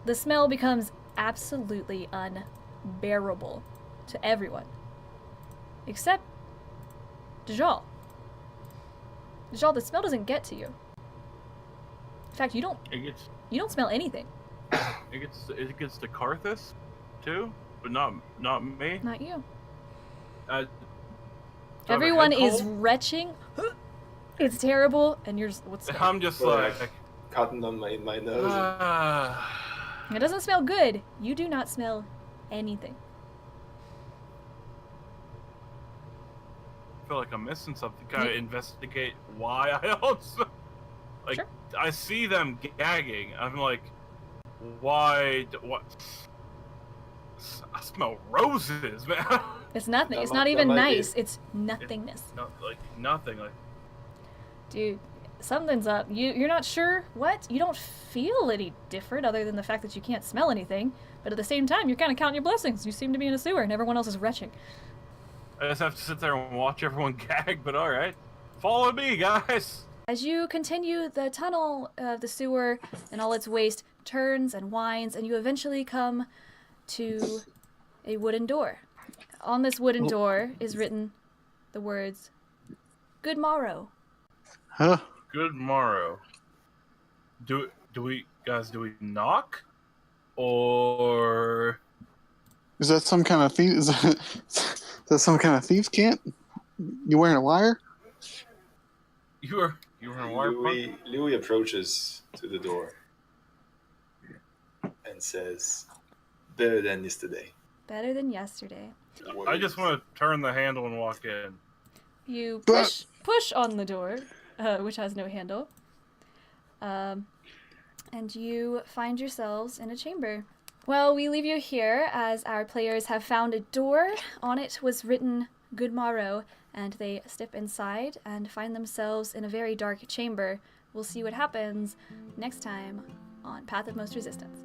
The smell becomes absolutely unbearable to everyone, except Dajal. Dajal, the smell doesn't get to you. In fact, you don't smell anything. It gets to Karthus, too, but not me. Not you. Do I have a Everyone head is cold? retching. It's terrible, and you're just, what's I'm just like Cotton on my nose. It doesn't smell good. You do not smell anything. I feel like I'm missing something. Kind of investigate why I don't smell. Like, Sure. I see them gagging. I'm like, why? What? I smell roses, man. It's nothing. That It's might- not that even might be- nice. It's nothingness. Nothing. Like, Dude, something's up. You're not sure what? You don't feel any different other than the fact that you can't smell anything. But at the same time, you're kind of counting your blessings. You seem to be in a sewer and everyone else is retching. I just have to sit there and watch everyone gag. But all right, follow me, guys. As you continue, the tunnel of the sewer and all its waste turns and winds, and you eventually come to a wooden door. On this wooden door is written the words, "Good morrow." Huh? Good morrow. Do we knock, or Is that some kind of thief? Is that some kind of thief's cant? You wearing a wire? you were in a wire punk? Loowee approaches to the door and says, "Better than yesterday." Better than yesterday. I just want to turn the handle and walk in. You But- push on the door, which has no handle, and you find yourselves in a chamber. Well, we leave you here as our players have found a door. On it was written "Good Morrow," and they step inside and find themselves in a very dark chamber. We'll see what happens next time on Path of Most Resistance.